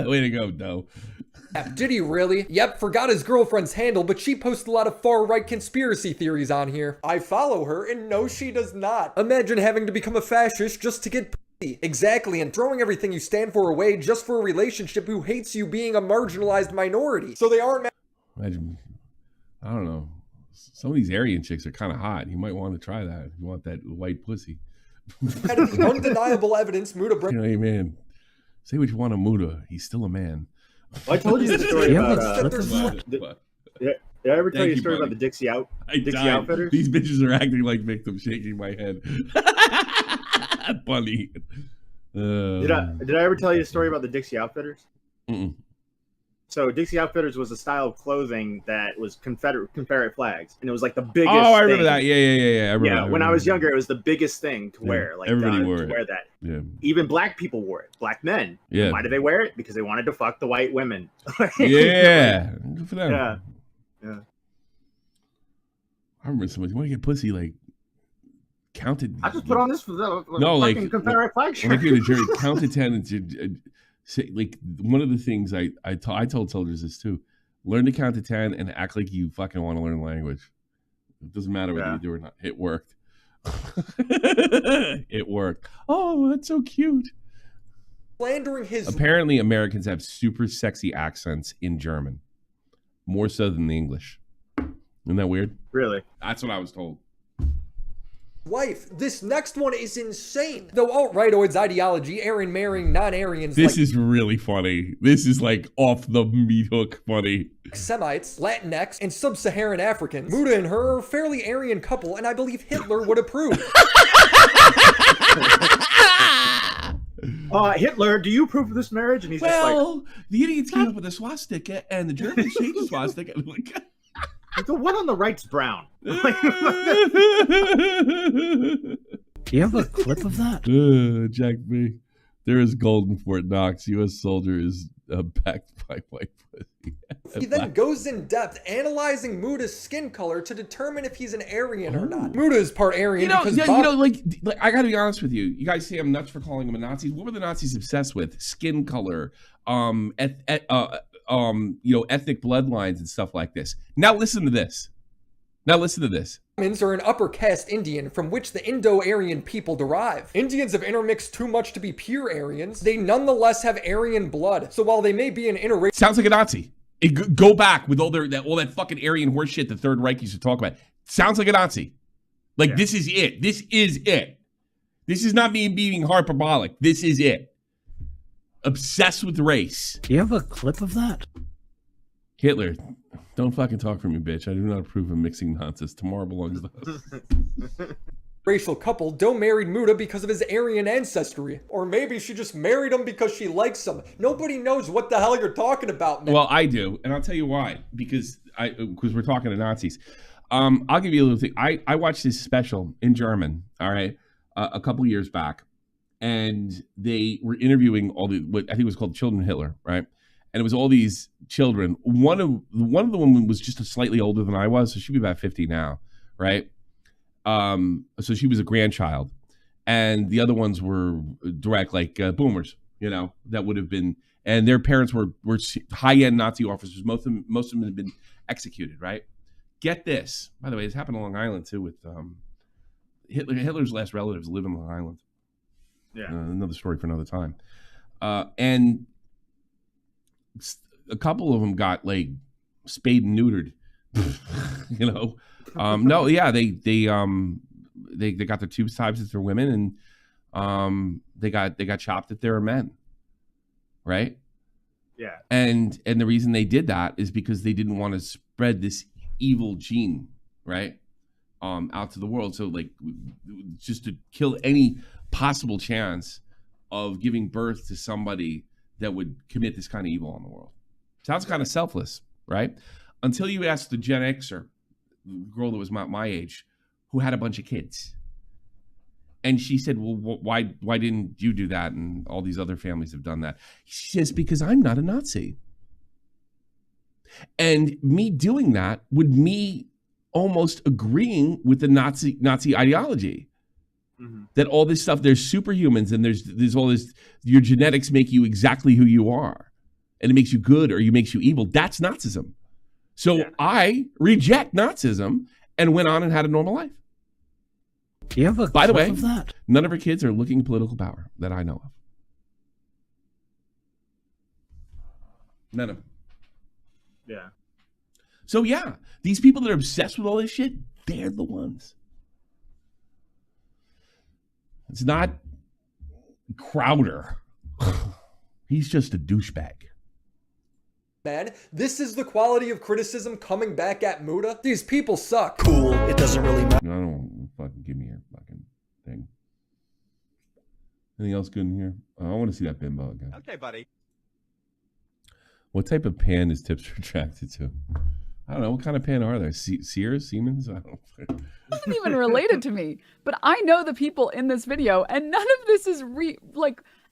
Way to go, no. Did he really? Yep, forgot his girlfriend's handle, but she posts a lot of far-right conspiracy theories on here. I follow her, and no, she does not. Imagine having to become a fascist just to get exactly, and throwing everything you stand for away just for a relationship who hates you being a marginalized minority. So they aren't... Imagine, I don't know. Some of these Aryan chicks are kind of hot. You might want to try that if you want that white pussy. Undeniable evidence Muda brings... You know, hey, man, say what you want of Muda. He's still a man. Well, I told you the story about... Did I ever tell you a story about the Dixie Outfitters? These bitches are acting like victims, shaking my head. Funny. Did I ever tell you a story about the Dixie Outfitters? Mm-mm. So Dixie Outfitters was a style of clothing that was Confederate flags, and it was like the biggest. Oh, I remember that. Yeah. I remember that. When I was younger, it was the biggest thing to wear. Like everybody wore to wear it. that. Yeah. Even black people wore it. Black men. Yeah. And why did they wear it? Because they wanted to fuck the white women. Yeah. Good for them. Yeah. I remember somebody want to get pussy like counted. I just put on this for the like Confederate flag shirt. Like the jury counted 10 and say, like one of the things I told soldiers this too. Learn to count to 10 and act like you fucking want to learn language. It doesn't matter whether you do or not. It worked. It worked. Oh, that's so cute. Slandering his. Apparently, Americans have super sexy accents in German, more so than the English. Isn't that weird? Really? That's what I was told. Wife. This next one is insane. Though alt-rightoids ideology, Aryan marrying non-Aryans. This is really funny. This is like off the meat hook funny. Semites, Latinx, and sub-Saharan Africans. Muda and her are a fairly Aryan couple, and I believe Hitler would approve. Hitler, do you approve of this marriage? And he's just like, the idiots came up with a swastika, and the Germans changed the swastika. The one on the right's brown. Do you have a clip of that? Jack B. There is gold in Fort Knox. U.S. soldier is backed by white pussy. He then goes in depth analyzing Muda's skin color to determine if he's an Aryan or not. Muda is part Aryan because like I gotta be honest with you. You guys say I'm nuts for calling him a Nazi. What were the Nazis obsessed with? Skin color, ethnic bloodlines and stuff like this. Now listen to this. Indians are an upper caste Indian from which the Indo-Aryan people derive. Indians have intermixed too much to be pure Aryans. They nonetheless have Aryan blood. So while they may be an interracial, sounds like a Nazi. Go back with all that fucking Aryan horseshit the Third Reich used to talk about. Sounds like a Nazi. Like this is it. This is it. This is not me being hyperbolic. This is it. Obsessed with race. Do you have a clip of that? Hitler, don't fucking talk for me, bitch. I do not approve of mixing nonsense. Tomorrow belongs to us. Racial couple Doe married Muda because of his Aryan ancestry. Or maybe she just married him because she likes him. Nobody knows what the hell you're talking about, man. Well, I do, and I'll tell you why. Because we're talking to Nazis. I'll give you a little thing. I watched this special in German, all right, a couple years back. And they were interviewing what I think was called Children of Hitler, right? And it was all these children. One of the women was just slightly older than I was, so she'd be about 50 now, right? So she was a grandchild, and the other ones were direct, like boomers, that would have been, and their parents were high-end Nazi officers. Most of them had been executed, right? Get this. By the way, this happened on Long Island too with Hitler's last relatives live in Long Island. Yeah, another story for another time. And a couple of them got like spayed and neutered. They got their tubes tied if they're women, and they got chopped if they're men, right? Yeah. And the reason they did that is because they didn't want to spread this evil gene, right, out to the world. So like, just to kill any possible chance of giving birth to somebody that would commit this kind of evil on the world. Sounds kind of selfless, right? Until you ask the Gen Xer, the girl that was my age, who had a bunch of kids. And she said, well, why didn't you do that? And all these other families have done that. She says, because I'm not a Nazi. And me doing that would me almost agreeing with the Nazi ideology. Mm-hmm. That all this stuff, there's superhumans and there's all this, your genetics make you exactly who you are. And it makes you good or it makes you evil. That's Nazism. So yeah. I reject Nazism and went on and had a normal life. Do you have a By the way, of that? None of her kids are looking political power that I know of. None of them. Yeah. So yeah, these people that are obsessed with all this shit, they're the ones. It's not Crowder. He's just a douchebag. Man, this is the quality of criticism coming back at Muda. These people suck. Cool. It doesn't really matter. No, don't fucking give me your fucking thing. Anything else good in here? I want to see that bimbo again. Okay, buddy. What type of pan is Tipster attracted to? I don't know. What kind of pan are there? Sears? Siemens? I don't know. It isn't even related to me. But I know the people in this video, and none of this is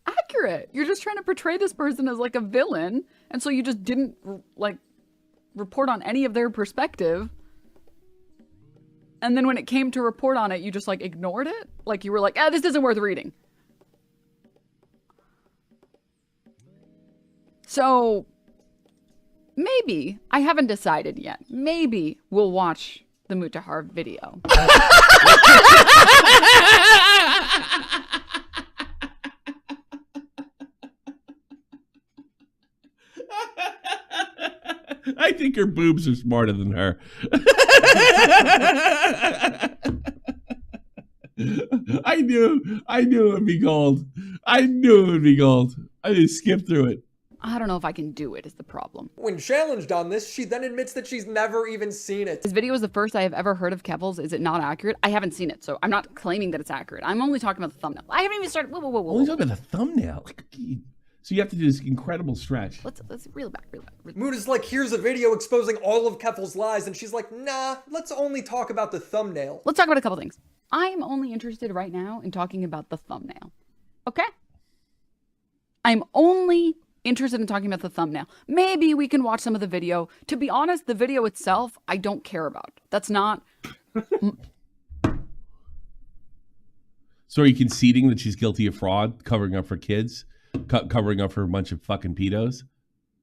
accurate. You're just trying to portray this person as like a villain, and so you just didn't like report on any of their perspective. And then when it came to report on it, you just like ignored it. Like you were like, this isn't worth reading. So maybe, I haven't decided yet, maybe we'll watch the Mutahar video. I think her boobs are smarter than her. I knew it would be gold. I knew it would be gold. I just skipped through it. I don't know if I can do it is the problem. When challenged on this, she then admits that she's never even seen it. This video is the first I have ever heard of Keffals. Is it not accurate? I haven't seen it, so I'm not claiming that it's accurate. I'm only talking about the thumbnail. I haven't even started. Whoa. Only talking about the thumbnail. So you have to do this incredible stretch. Let's reel it back. Mood is like, here's a video exposing all of Keffals' lies, and she's like, nah, let's only talk about the thumbnail. Let's talk about a couple things. I'm only interested right now in talking about the thumbnail. Okay? I'm only interested in talking about the thumbnail. Maybe we can watch some of the video. To be honest, the video itself, I don't care about. That's not... So are you conceding that she's guilty of fraud, covering up for kids, covering up for a bunch of fucking pedos,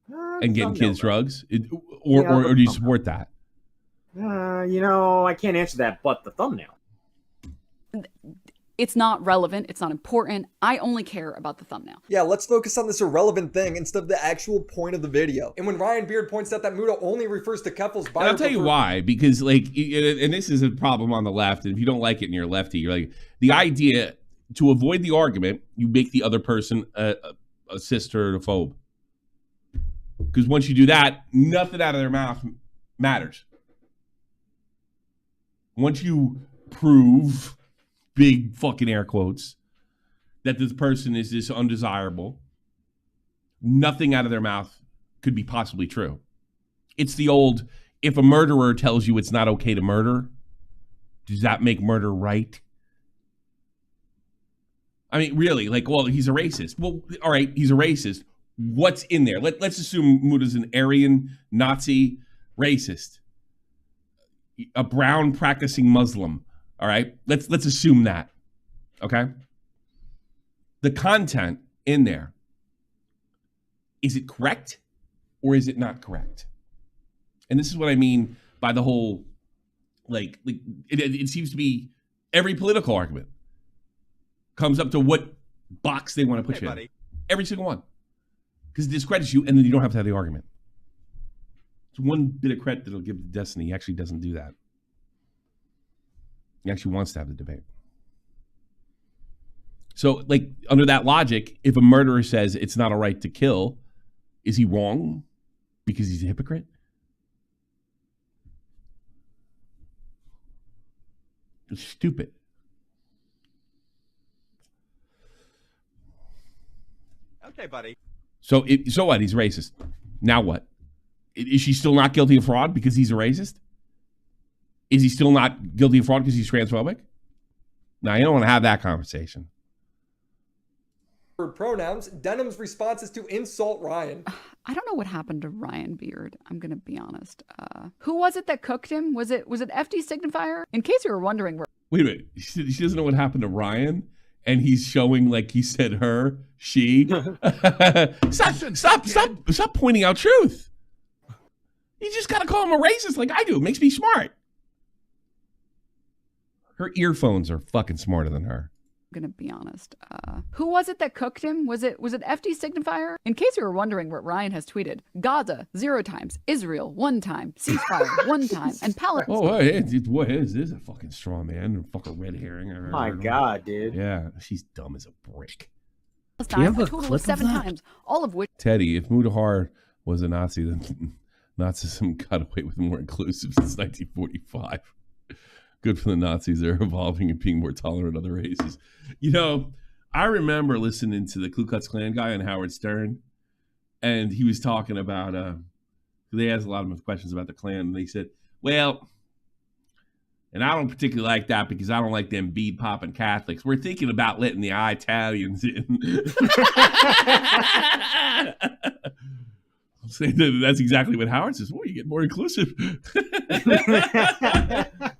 and getting kids drugs? Or do you support that? I can't answer that, but the thumbnail. It's not relevant. It's not important. I only care about the thumbnail. Yeah, let's focus on this irrelevant thing instead of the actual point of the video. And when Ryan Beard points out that Muda only refers to Keffals' bio, I'll tell you why. Because, like, and this is a problem on the left, and if you don't like it and you're a lefty, you're like, the idea, to avoid the argument, you make the other person a sister or a phobe. Because once you do that, nothing out of their mouth matters. Once you prove, big fucking air quotes, that this person is this undesirable, nothing out of their mouth could be possibly true. It's the old, if a murderer tells you it's not okay to murder, does that make murder right? I mean, really, like, well, he's a racist. Well, all right, he's a racist. What's in there? Let's assume Muda's an Aryan, Nazi, racist, a brown practicing Muslim. All right, let's assume that. Okay, the content in there, is it correct or is it not correct? And this is what I mean by the whole, like it seems to be every political argument comes up to what box they want to put you in. Every single one, because it discredits you, and then you don't have to have the argument. It's one bit of credit that'll give to Destiny. He actually doesn't do that. He actually wants to have the debate. So, like, under that logic, if a murderer says it's not all right to kill, is he wrong because he's a hypocrite? It's stupid. Okay, buddy. So what? He's racist. Now what? Is she still not guilty of fraud because he's a racist? Is he still not guilty of fraud because he's transphobic? No, you don't want to have that conversation. For pronouns, Denham's response is to insult Ryan. I don't know what happened to Ryan Beard. I'm gonna be honest. Who was it that cooked him? Was it FD Signifier? In case you were wondering where. Wait a minute. She doesn't know what happened to Ryan, and he's showing like he said her, she. Stop pointing out truth. You just gotta call him a racist like I do. It makes me smart. Her earphones are fucking smarter than her. I'm gonna be honest. Who was it that cooked him? Was it FD Signifier? In case you were wondering what Ryan has tweeted, Gaza 0 times, Israel 1 time, ceasefire 1 time, and Palestine. Oh, what is this? A fucking straw man, a fucking red herring. My God, dude. Yeah, she's dumb as a brick. Do you have a total of 7 times, all of which. Teddy, if Mutahar was a Nazi, then Nazism got away with more inclusive since 1945. Good for the Nazis. They're evolving and being more tolerant of other races. You know, I remember listening to the Ku Klux Klan guy on Howard Stern, And he was talking about, they asked a lot of questions about the Klan, and they said, well, and I don't particularly like that because I don't like them bead popping Catholics. We're thinking about letting the Italians in. That's exactly what Howard says. Well, you get more inclusive.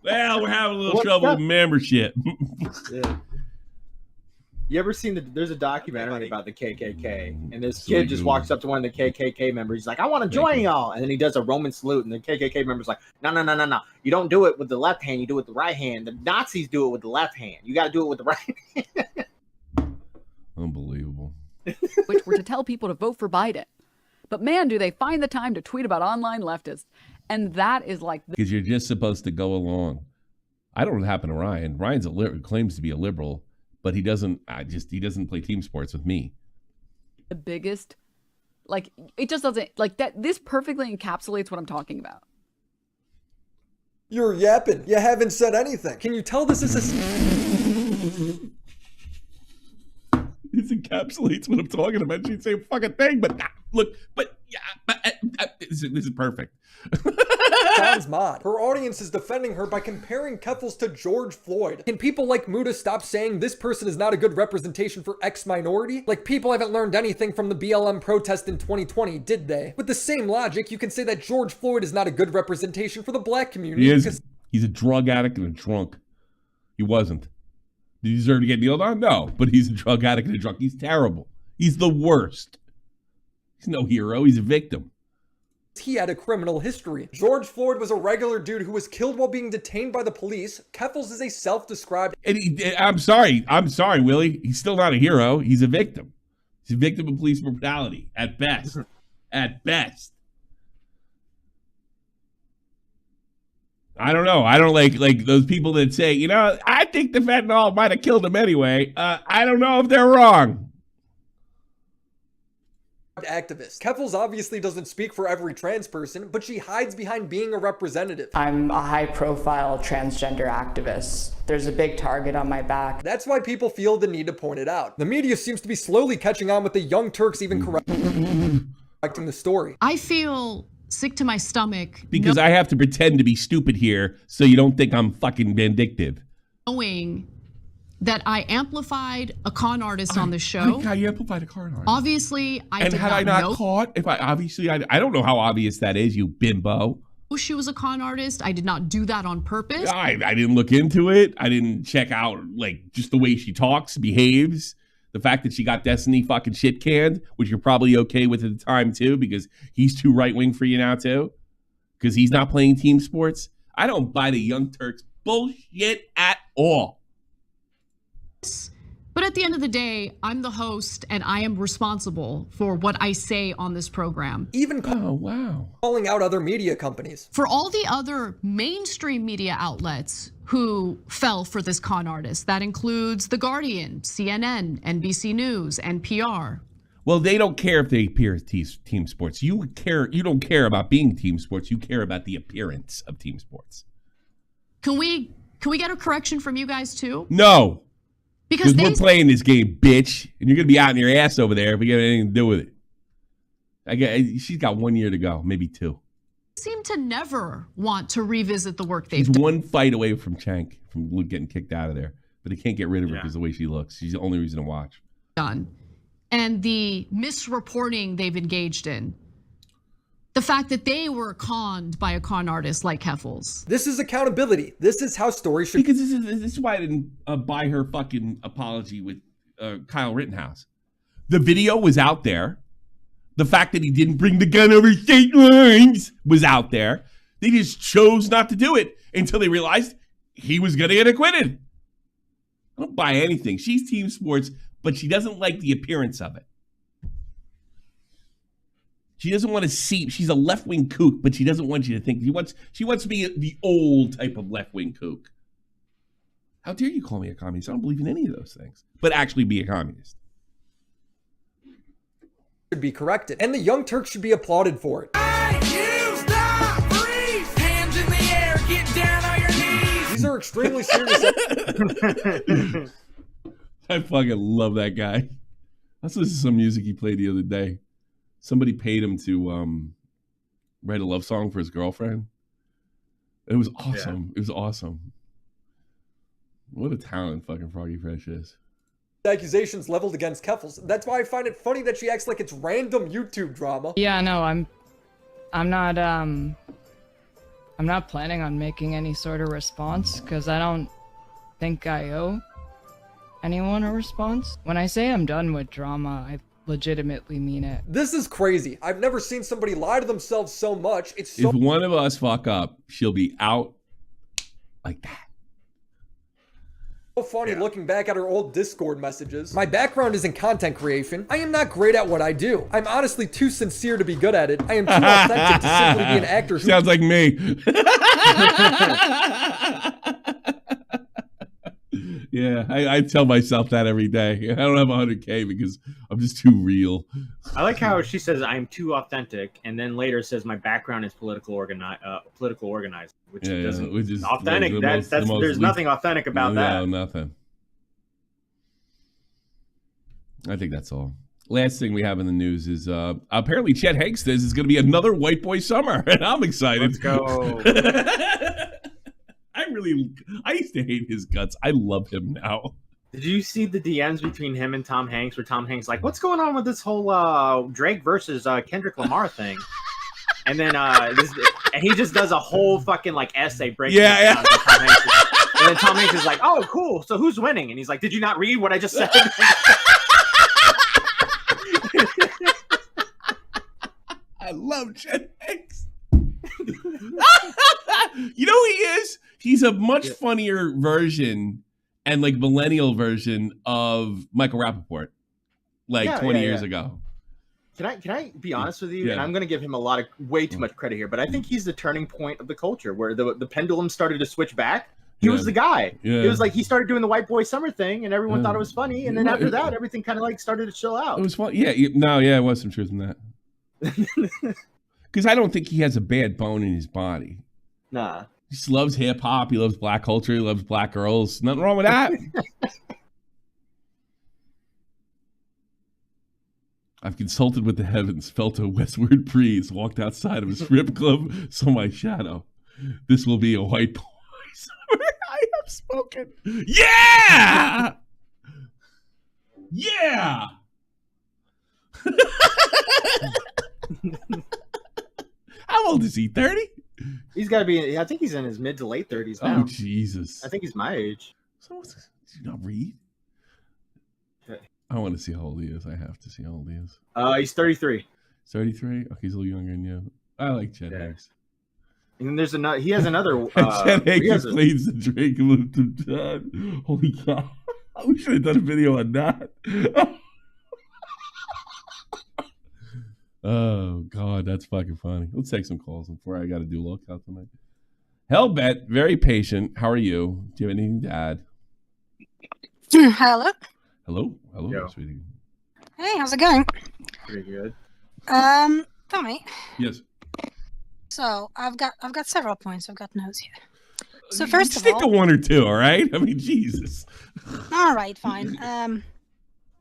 Well, we're having a little trouble with membership. Yeah. You ever seen there's a documentary about the KKK, and this kid just walks up to one of the KKK members. He's like, I want to join y'all. And then he does a Roman salute, and the KKK member's like, no. You don't do it with the left hand. You do it with the right hand. The Nazis do it with the left hand. You got to do it with the right hand. Unbelievable. Which were to tell people to vote for Biden. But man, do they find the time to tweet about online leftists. And that is like... Because you're just supposed to go along. I don't know what happened to Ryan. Ryan's claims to be a liberal, but he doesn't play team sports with me. The biggest, like, it just doesn't, like, that. This perfectly encapsulates what I'm talking about. You're yapping. You haven't said anything. Can you tell this is a... This encapsulates what I'm talking about. She'd say a fucking thing, but look, but yeah, this is perfect. Sounds mod. Her audience is defending her by comparing Keffals to George Floyd. Can people like Muda stop saying this person is not a good representation for X minority? Like, people haven't learned anything from the BLM protest in 2020, did they? With the same logic, you can say that George Floyd is not a good representation for the black community. He is. He's a drug addict and a drunk. He wasn't. Did he deserve to get kneeled on? No, but he's a drug addict and a drunk. He's terrible. He's the worst. He's no hero. He's a victim. He had a criminal history. George Floyd was a regular dude who was killed while being detained by the police. Keffals is a self-described... I'm sorry, Willie. He's still not a hero. He's a victim. He's a victim of police brutality, at best. At best. I don't know. I don't like those people that say, you know, I think the fentanyl might have killed him anyway. I don't know if they're wrong. Activist. Keffals obviously doesn't speak for every trans person, but she hides behind being a representative. I'm a high-profile transgender activist. There's a big target on my back. That's why people feel the need to point it out. The media seems to be slowly catching on with the Young Turks even correcting the story. I feel sick to my stomach because I have to pretend to be stupid here so you don't think I'm fucking vindictive. Knowing that I amplified a con artist on the show. I amplified a con artist. Obviously, I not caught? If I don't know how obvious that is, you bimbo. She was a con artist. I did not do that on purpose. I didn't look into it. I didn't check out like just the way she talks, behaves. The fact that she got Destiny fucking shit canned, which you're probably okay with at the time too, because he's too right wing for you now too, because he's not playing team sports. I don't buy the Young Turks bullshit at all. But at the end of the day, I'm the host and I am responsible for what I say on this program. Even calling out other media companies. For all the other mainstream media outlets who fell for this con artist, that includes The Guardian, CNN, NBC News, NPR. Well, they don't care if they appear as team sports. You don't care about being team sports. You care about the appearance of team sports. Can we get a correction from you guys too? No. Because we're playing this game, bitch, and you're gonna be out in your ass over there if we get anything to do with it. She's got 1 year to go, maybe 2. Seem to never want to revisit the work they've done. She's one fight away from Chank from getting kicked out of there, but they can't get rid of her because of the way she looks. She's the only reason to watch. Done, and the misreporting they've engaged in. The fact that they were conned by a con artist like Keffals. This is accountability. This is how stories should... Because this is why I didn't buy her fucking apology with Kyle Rittenhouse. The video was out there. The fact that he didn't bring the gun over state lines was out there. They just chose not to do it until they realized he was going to get acquitted. I don't buy anything. She's team sports, but she doesn't like the appearance of it. She doesn't want to see. She's a left-wing kook, but she doesn't want you to think. She wants to be the old type of left-wing kook. How dare you call me a communist? I don't believe in any of those things. But actually be a communist. Should be corrected. And the Young Turks should be applauded for it. Hey, you stop, freeze! Hands in the air, get down on your knees! These are extremely serious. I fucking love that guy. Let's listen to some music he played the other day. somebody paid him to write a love song for his girlfriend. It was awesome. Yeah. It was awesome. What a talent fucking Froggy Fresh is. Accusations leveled against Keffals. That's why I find it funny that she acts like it's random YouTube drama. Yeah, no, I'm not planning on making any sort of response because I don't think I owe anyone a response. When I say I'm done with drama, I legitimately mean it. This is crazy. I've never seen somebody lie to themselves so much. It's so— If one of us fuck up, she'll be out like that. So funny looking back at her old Discord messages. My background is in content creation. I am not great at what I do. I'm honestly too sincere to be good at it. I am too authentic to simply be an actor who— Sounds like me. Yeah, I tell myself that every day. I don't have 100K because I'm just too real. I like how she says I'm too authentic, and then later says my background is political organizing, which doesn't. Which is authentic. Like there's nothing authentic about that. No, nothing. I think that's all. Last thing we have in the news is apparently Chet Hanks says is going to be another white boy summer, and I'm excited. Let's go. I used to hate his guts. I love him now. Did you see the DMs between him and Tom Hanks, where Tom Hanks like, what's going on with this whole Drake versus Kendrick Lamar thing? And then and he just does a whole fucking like essay breaking it down. And then Tom Hanks is like, oh, cool. So who's winning? And he's like, did you not read what I just said? I love Chet Hanks. You know who he is? He's a much funnier version and like millennial version of Michael Rappaport, like 20 years ago. Can I be honest with you? And I'm going to give him way too much credit here, but I think he's the turning point of the culture where the pendulum started to switch back. He was the guy. It was like he started doing the white boy summer thing, and everyone thought it was funny. And then after that, everything kind of like started to chill out. It was fun. Yeah, it was some truth in that. Because I don't think he has a bad bone in his body. Nah. He just loves hip hop. He loves black culture. He loves black girls. Nothing wrong with that. I've consulted with the heavens, felt a westward breeze, walked outside of a strip club, saw my shadow. This will be a white boy summer. I have spoken. Yeah! Yeah! How old is he? 30? He's got to be. I think he's in his mid to late 30s now. Oh Jesus! I think he's my age. So did you not read? Okay. I want to see how old he is. I have to see how old he is. He's 33. 33? Okay, he's a little younger than you. I like Chet Hanks. And there's another. He has another. Chet Hanks explains the Drake lived to John. Holy cow! We should have done a video on that. Oh God, that's fucking funny. Let's take some calls before I got to do lolcow tonight. Hellbet, very patient. How are you? Do you have anything to add? Hello. Hello, sweetie. Hey, how's it going? Pretty good. Tommy. Yes. So I've got several points. I've got notes here. So first of all, stick to one or two, all right? I mean, Jesus. All right, fine.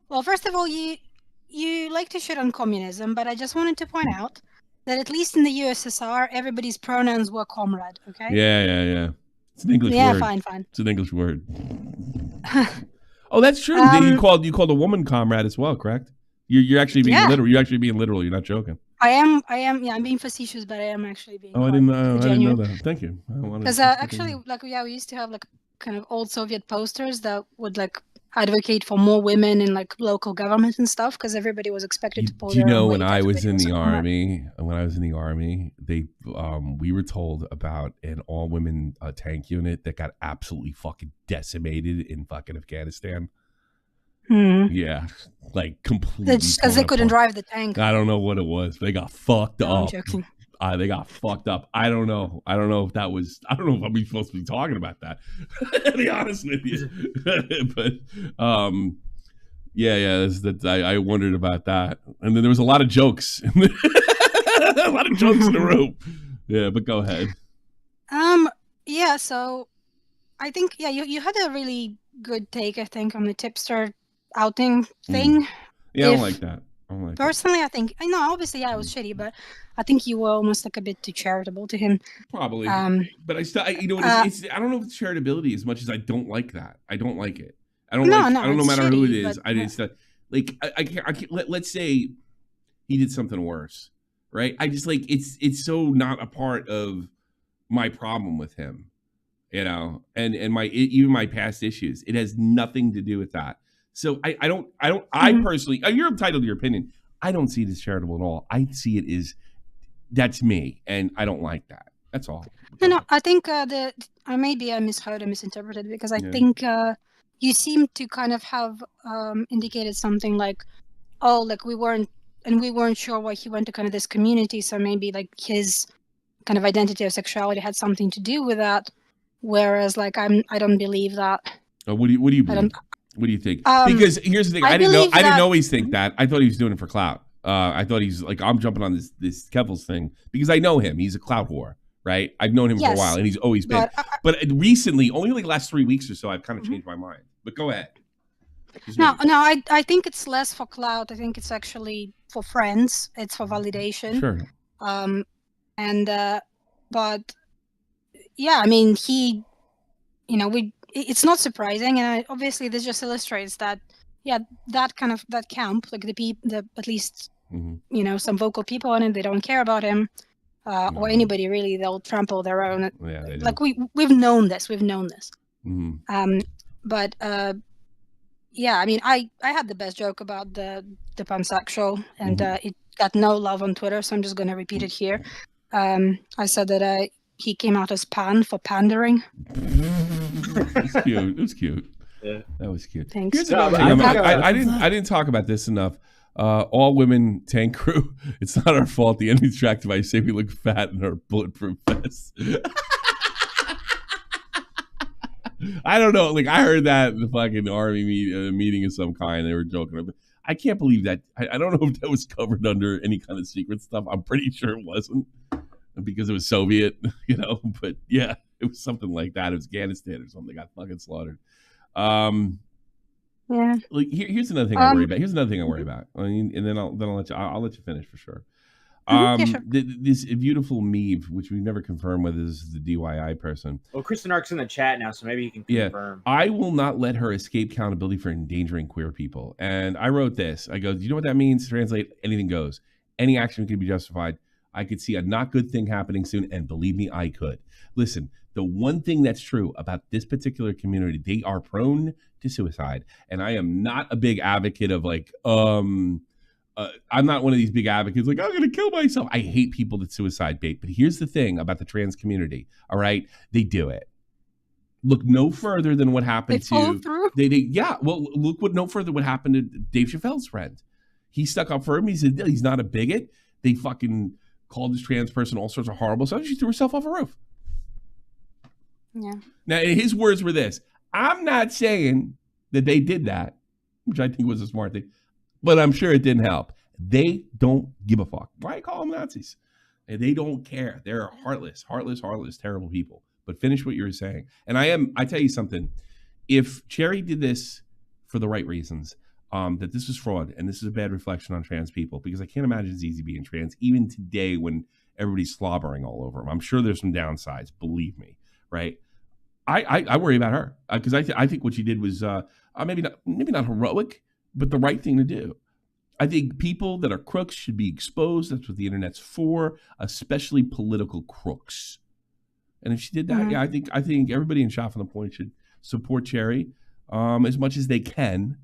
Well, first of all, you like to shit on communism, but I just wanted to point out that at least in the USSR, everybody's pronouns were comrade, okay? Yeah. It's an English word. Yeah, fine. It's an English word. Oh, that's true. You called a woman comrade as well, correct? You're actually being literal. You're actually being literal. You're not joking. I am. Yeah, I'm being facetious, but I am actually being. I didn't know that. Thank you. Because actually, we used to have like kind of old Soviet posters that would like advocate for more women in like local government and stuff, because everybody was expected to pull their own weight. When I was in the army, they we were told about an all women tank unit that got absolutely fucking decimated in fucking Afghanistan. Yeah, like completely. Because they couldn't drive the tank. I don't know what it was. They got fucked up. I'm joking. They got fucked up. I don't know if that was. I don't know if I'm supposed to be talking about that. To be honest with you, but I wondered about that, and then there was a lot of jokes. A lot of jokes in the room. Yeah, but go ahead. Yeah. So, I think you had a really good take. I think on the Tipster outing thing. Yeah, I don't like that. Personally, I think obviously, yeah, it was shitty, but I think you were almost like a bit too charitable to him. Probably, but I still, you know, it's I don't know if it's charitability as much as I don't like that. I don't like it. I don't I don't no matter shitty, who it is. I just like I can't. Let's say he did something worse, right? I just like it's so not a part of my problem with him, you know, and even my past issues. It has nothing to do with that. So I don't I personally, you're entitled to your opinion. I don't see it as charitable at all. I see it as that's me, and I don't like that. That's all. No, I think maybe I misheard or misinterpreted, because I think you seem to kind of have indicated something like, oh, like we weren't sure why he went to kind of this community, so maybe like his kind of identity or sexuality had something to do with that. Whereas like I don't believe that. What do you believe? What do you think? Because here's the thing, I didn't always think that. I thought he was doing it for clout. I thought he's like, I'm jumping on this Keffals thing because I know him. He's a clout whore, right? I've known him for a while, and he's always been. But recently, only like the last 3 weeks or so, I've kind of changed my mind. But go ahead. No, I think it's less for clout. I think it's actually for friends. It's for validation. Sure. But yeah, I mean, it's not surprising, and obviously this just illustrates that, that kind of that camp, like the at least some vocal people on it, they don't care about him or anybody really. They'll trample their own. Yeah, they do. Like we've known this. But yeah, I mean, I had the best joke about the pansexual, and it got no love on Twitter, so I'm just going to repeat it here. I said that he came out as pan for pandering. It was cute. It was cute. Yeah, that was cute. Thanks. Here's another thing. I didn't talk about this enough. All women tank crew. It's not our fault. The enemy's attractive. I say we look fat in our bulletproof vests. I don't know. Like I heard that in the fucking army meeting of some kind. They were joking about. I can't believe that. I don't know if that was covered under any kind of secret stuff. I'm pretty sure it wasn't, because it was Soviet, you know. But yeah, it was something like that. It was Afghanistan or something. They got fucking slaughtered. Yeah. Like here's another thing I worry about. Here's another thing I worry about. I mean, and then I'll let you finish for sure. Sure. This beautiful Meave, which we've never confirmed whether this is the DYI person. Well, Kristen Ark's in the chat now, so maybe he can confirm. I will not let her escape accountability for endangering queer people. And I wrote this. I go, do you know what that means? Translate, anything goes. Any action can be justified. I could see a not good thing happening soon, and believe me, I could. Listen, the one thing that's true about this particular community, they are prone to suicide. And I am not a big advocate of like, I'm not one of these big advocates like, I'm going to kill myself. I hate people that suicide bait. But here's the thing about the trans community. All right. They do it. Look no further than what happened look no further what happened to Dave Chappelle's friend. He stuck up for him. He said he's not a bigot. They fucking called this trans person all sorts of horrible stuff. She threw herself off a roof. Yeah. Now, his words were this. I'm not saying that they did that, which I think was a smart thing, but I'm sure it didn't help. They don't give a fuck. Why call them Nazis? And they don't care. They're heartless, terrible people. But finish what you were saying. And I tell you something. If Cherry did this for the right reasons, that this is fraud and this is a bad reflection on trans people, because I can't imagine it's easy being trans, even today when everybody's slobbering all over them. I'm sure there's some downsides, believe me, right? I worry about her because I think what she did was maybe not heroic, but the right thing to do. I think people that are crooks should be exposed. That's what the internet's for, especially political crooks. And if she did that, yeah, I think everybody in Shot from the Point should support Cherry as much as they can.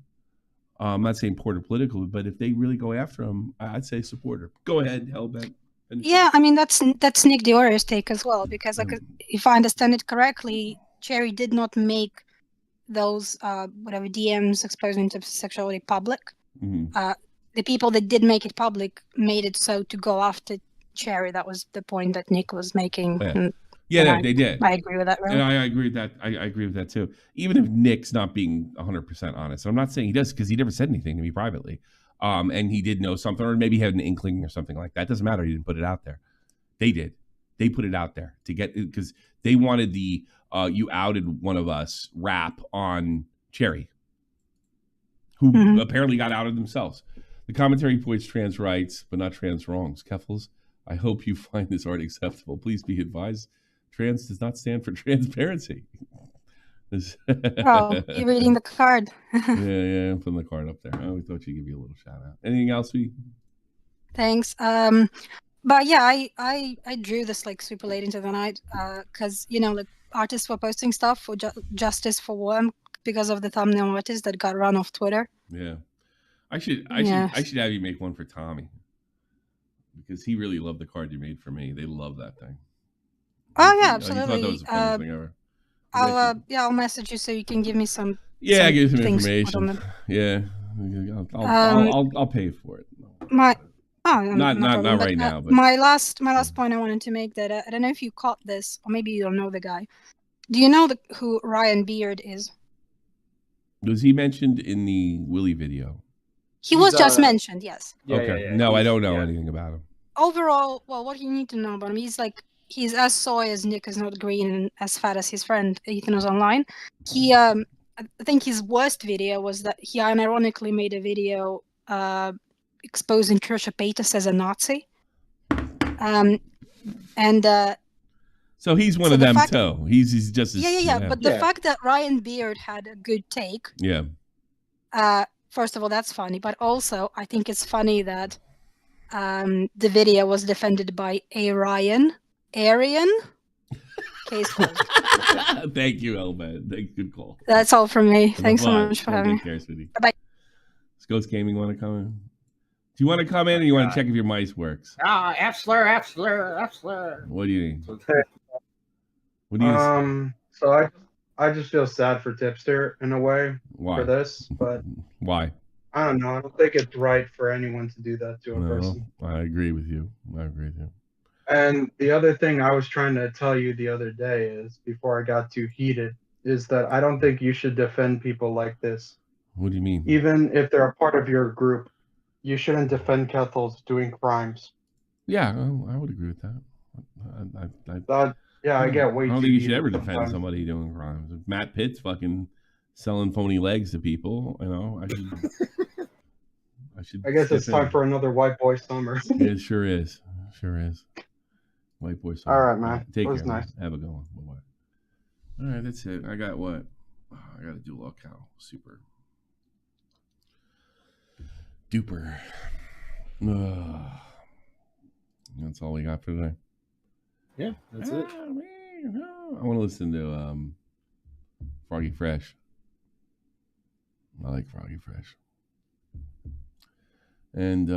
I'm not saying support her politically, but if they really go after him, I'd say support her. Go ahead, Hellbent. Yeah, I mean that's Nick Dioria's take as well, because like if I understand it correctly, Cherry did not make those whatever DMs exposing to sexuality public. The people that did make it public made it so to go after Cherry. That was the point that Nick was making. Yeah, they did. I agree with that. Really. And I agree with that. I agree with that too. Even if Nick's not being 100% honest, I'm not saying he does, because he never said anything to me privately. And he did know something, or maybe had an inkling or something like that. It doesn't matter. He didn't put it out there. They did. They put it out there to get, because they wanted the "you outed one of us" rap on Cherry, who apparently got outed themselves. The commentary points trans rights, but not trans wrongs. Keffals, I hope you find this art acceptable. Please be advised, trans does not stand for transparency. Oh, you're reading the card. yeah, I'm putting the card up there. We thought you'd give you a little shout out. Anything else? Thanks. But yeah, I drew this like super late into the night, because like artists were posting stuff for Justice for Worm because of the thumbnail artist that got run off Twitter. Yeah, I should have you make one for Tommy, because he really loved the card you made for me. They love that thing. Oh yeah, absolutely. He thought that was the funniest thing ever. I'll message you so you can give me some. Yeah, give some information. Yeah, I'll pay for it. Not right now. But my last point I wanted to make that I don't know if you caught this, or maybe you don't know the guy. Do you know who Ryan Beard is? Was he mentioned in the Willie video? He was just mentioned, yes. Yeah, okay. Yeah. No, I don't know anything about him. Overall, well, what you need to know about him, he's as soy as Nick is not green and as fat as his friend Ethan was online. He I think his worst video was that he unironically made a video exposing Trisha Paytas as a Nazi. So he's one of them too. He's just as, yeah. But the fact that Ryan Beard had a good take. Yeah. First of all, that's funny, but also I think it's funny that the video was defended by Aryan. Case closed. Thank you, Elman. Good call. That's all from me. Thanks so much for having me. Bye. Ghost Gaming want to come in? Do you want to come in, or you want to check if your mice works? F slur. What do you think? So I just feel sad for Tipster in a way for this, but why? I don't know. I don't think it's right for anyone to do that to a person. I agree with you. And the other thing I was trying to tell you the other day is, before I got too heated, is that I don't think you should defend people like this. What do you mean? Even if they're a part of your group, you shouldn't defend Keffals doing crimes. Yeah, I would agree with that. I get way too. I don't think you should ever defend somebody doing crimes. If Matt Pitt's fucking selling phony legs to people, I guess it's time for another white boy summer. It sure is. White boy summer. All right, man. Take care. Nice. Have a good one. Bye-bye. All right, that's it. I got what? I got to do lolcow. Super duper. That's all we got for today. Yeah, that's it. I want to listen to Froggy Fresh. I like Froggy Fresh. And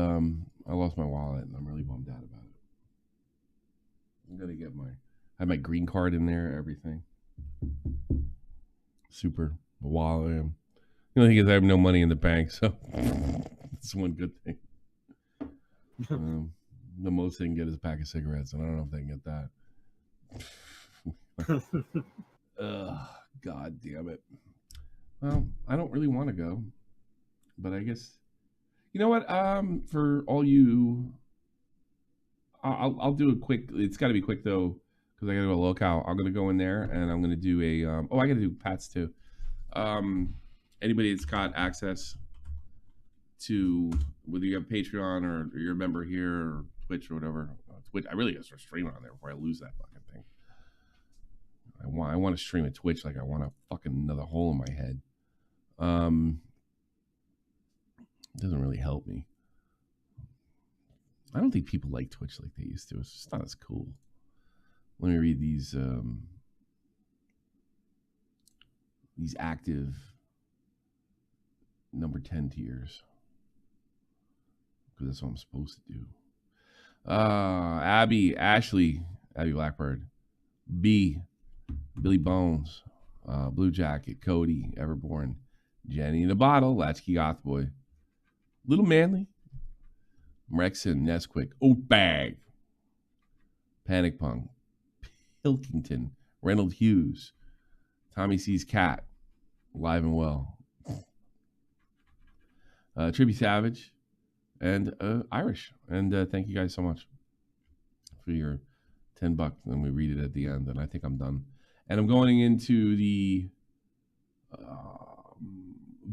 I lost my wallet, and I'm really bummed out about it. I'm gonna get I have my green card in there, everything. Super wallet. The only thing is I have no money in the bank, so that's one good thing. The most they can get is a pack of cigarettes, and I don't know if they can get that. God damn it. Well, I don't really want to go, but I guess, you know what? For all you, I'll do a quick. It's got to be quick though, because I got to go to lolcow. I'm gonna go in there and I'm gonna do a. I got to do Pats too. Anybody that's got access to, whether you have Patreon or you're a member here or Twitch or whatever. Twitch, I really got to start streaming on there before I lose that fucking thing. I want to stream at Twitch like I want a fucking another hole in my head. It doesn't really help me. I don't think people like Twitch like they used to. It's just not as cool. Let me read these active number 10 tiers, because that's what I'm supposed to do. Abby Blackbird, B, Billy Bones, Blue Jacket, Cody, Everborn, Jenny in a Bottle, Latchkey Gothboy, Little Manly, Rexon, Nesquik, Oat Bag, Panic Punk, Pilkington, Reynold Hughes, Tommy C's Cat, Alive and Well, Trippy Savage, and Irish. And thank you guys so much for your $10, and we read it at the end, and I think I'm done. And I'm going into the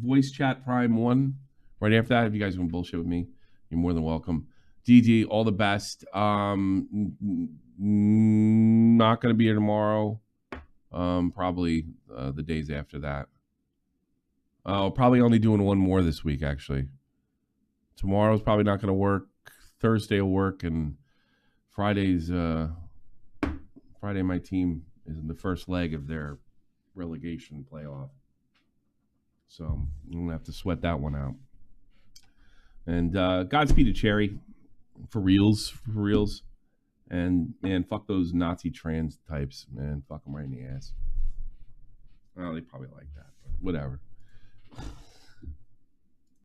voice chat Prime 1 Right after that, if you guys want to bullshit with me, you're more than welcome. DD, all the best. Not going to be here tomorrow. Probably the days after that. Probably only doing one more this week, actually. Tomorrow's probably not going to work. Thursday will work, and Friday my team is in the first leg of their relegation playoff. So I'm going to have to sweat that one out. And Godspeed to Cherry. For reals. And, man, fuck those Nazi trans types, man. Fuck them right in the ass. Well, they probably like that, but whatever.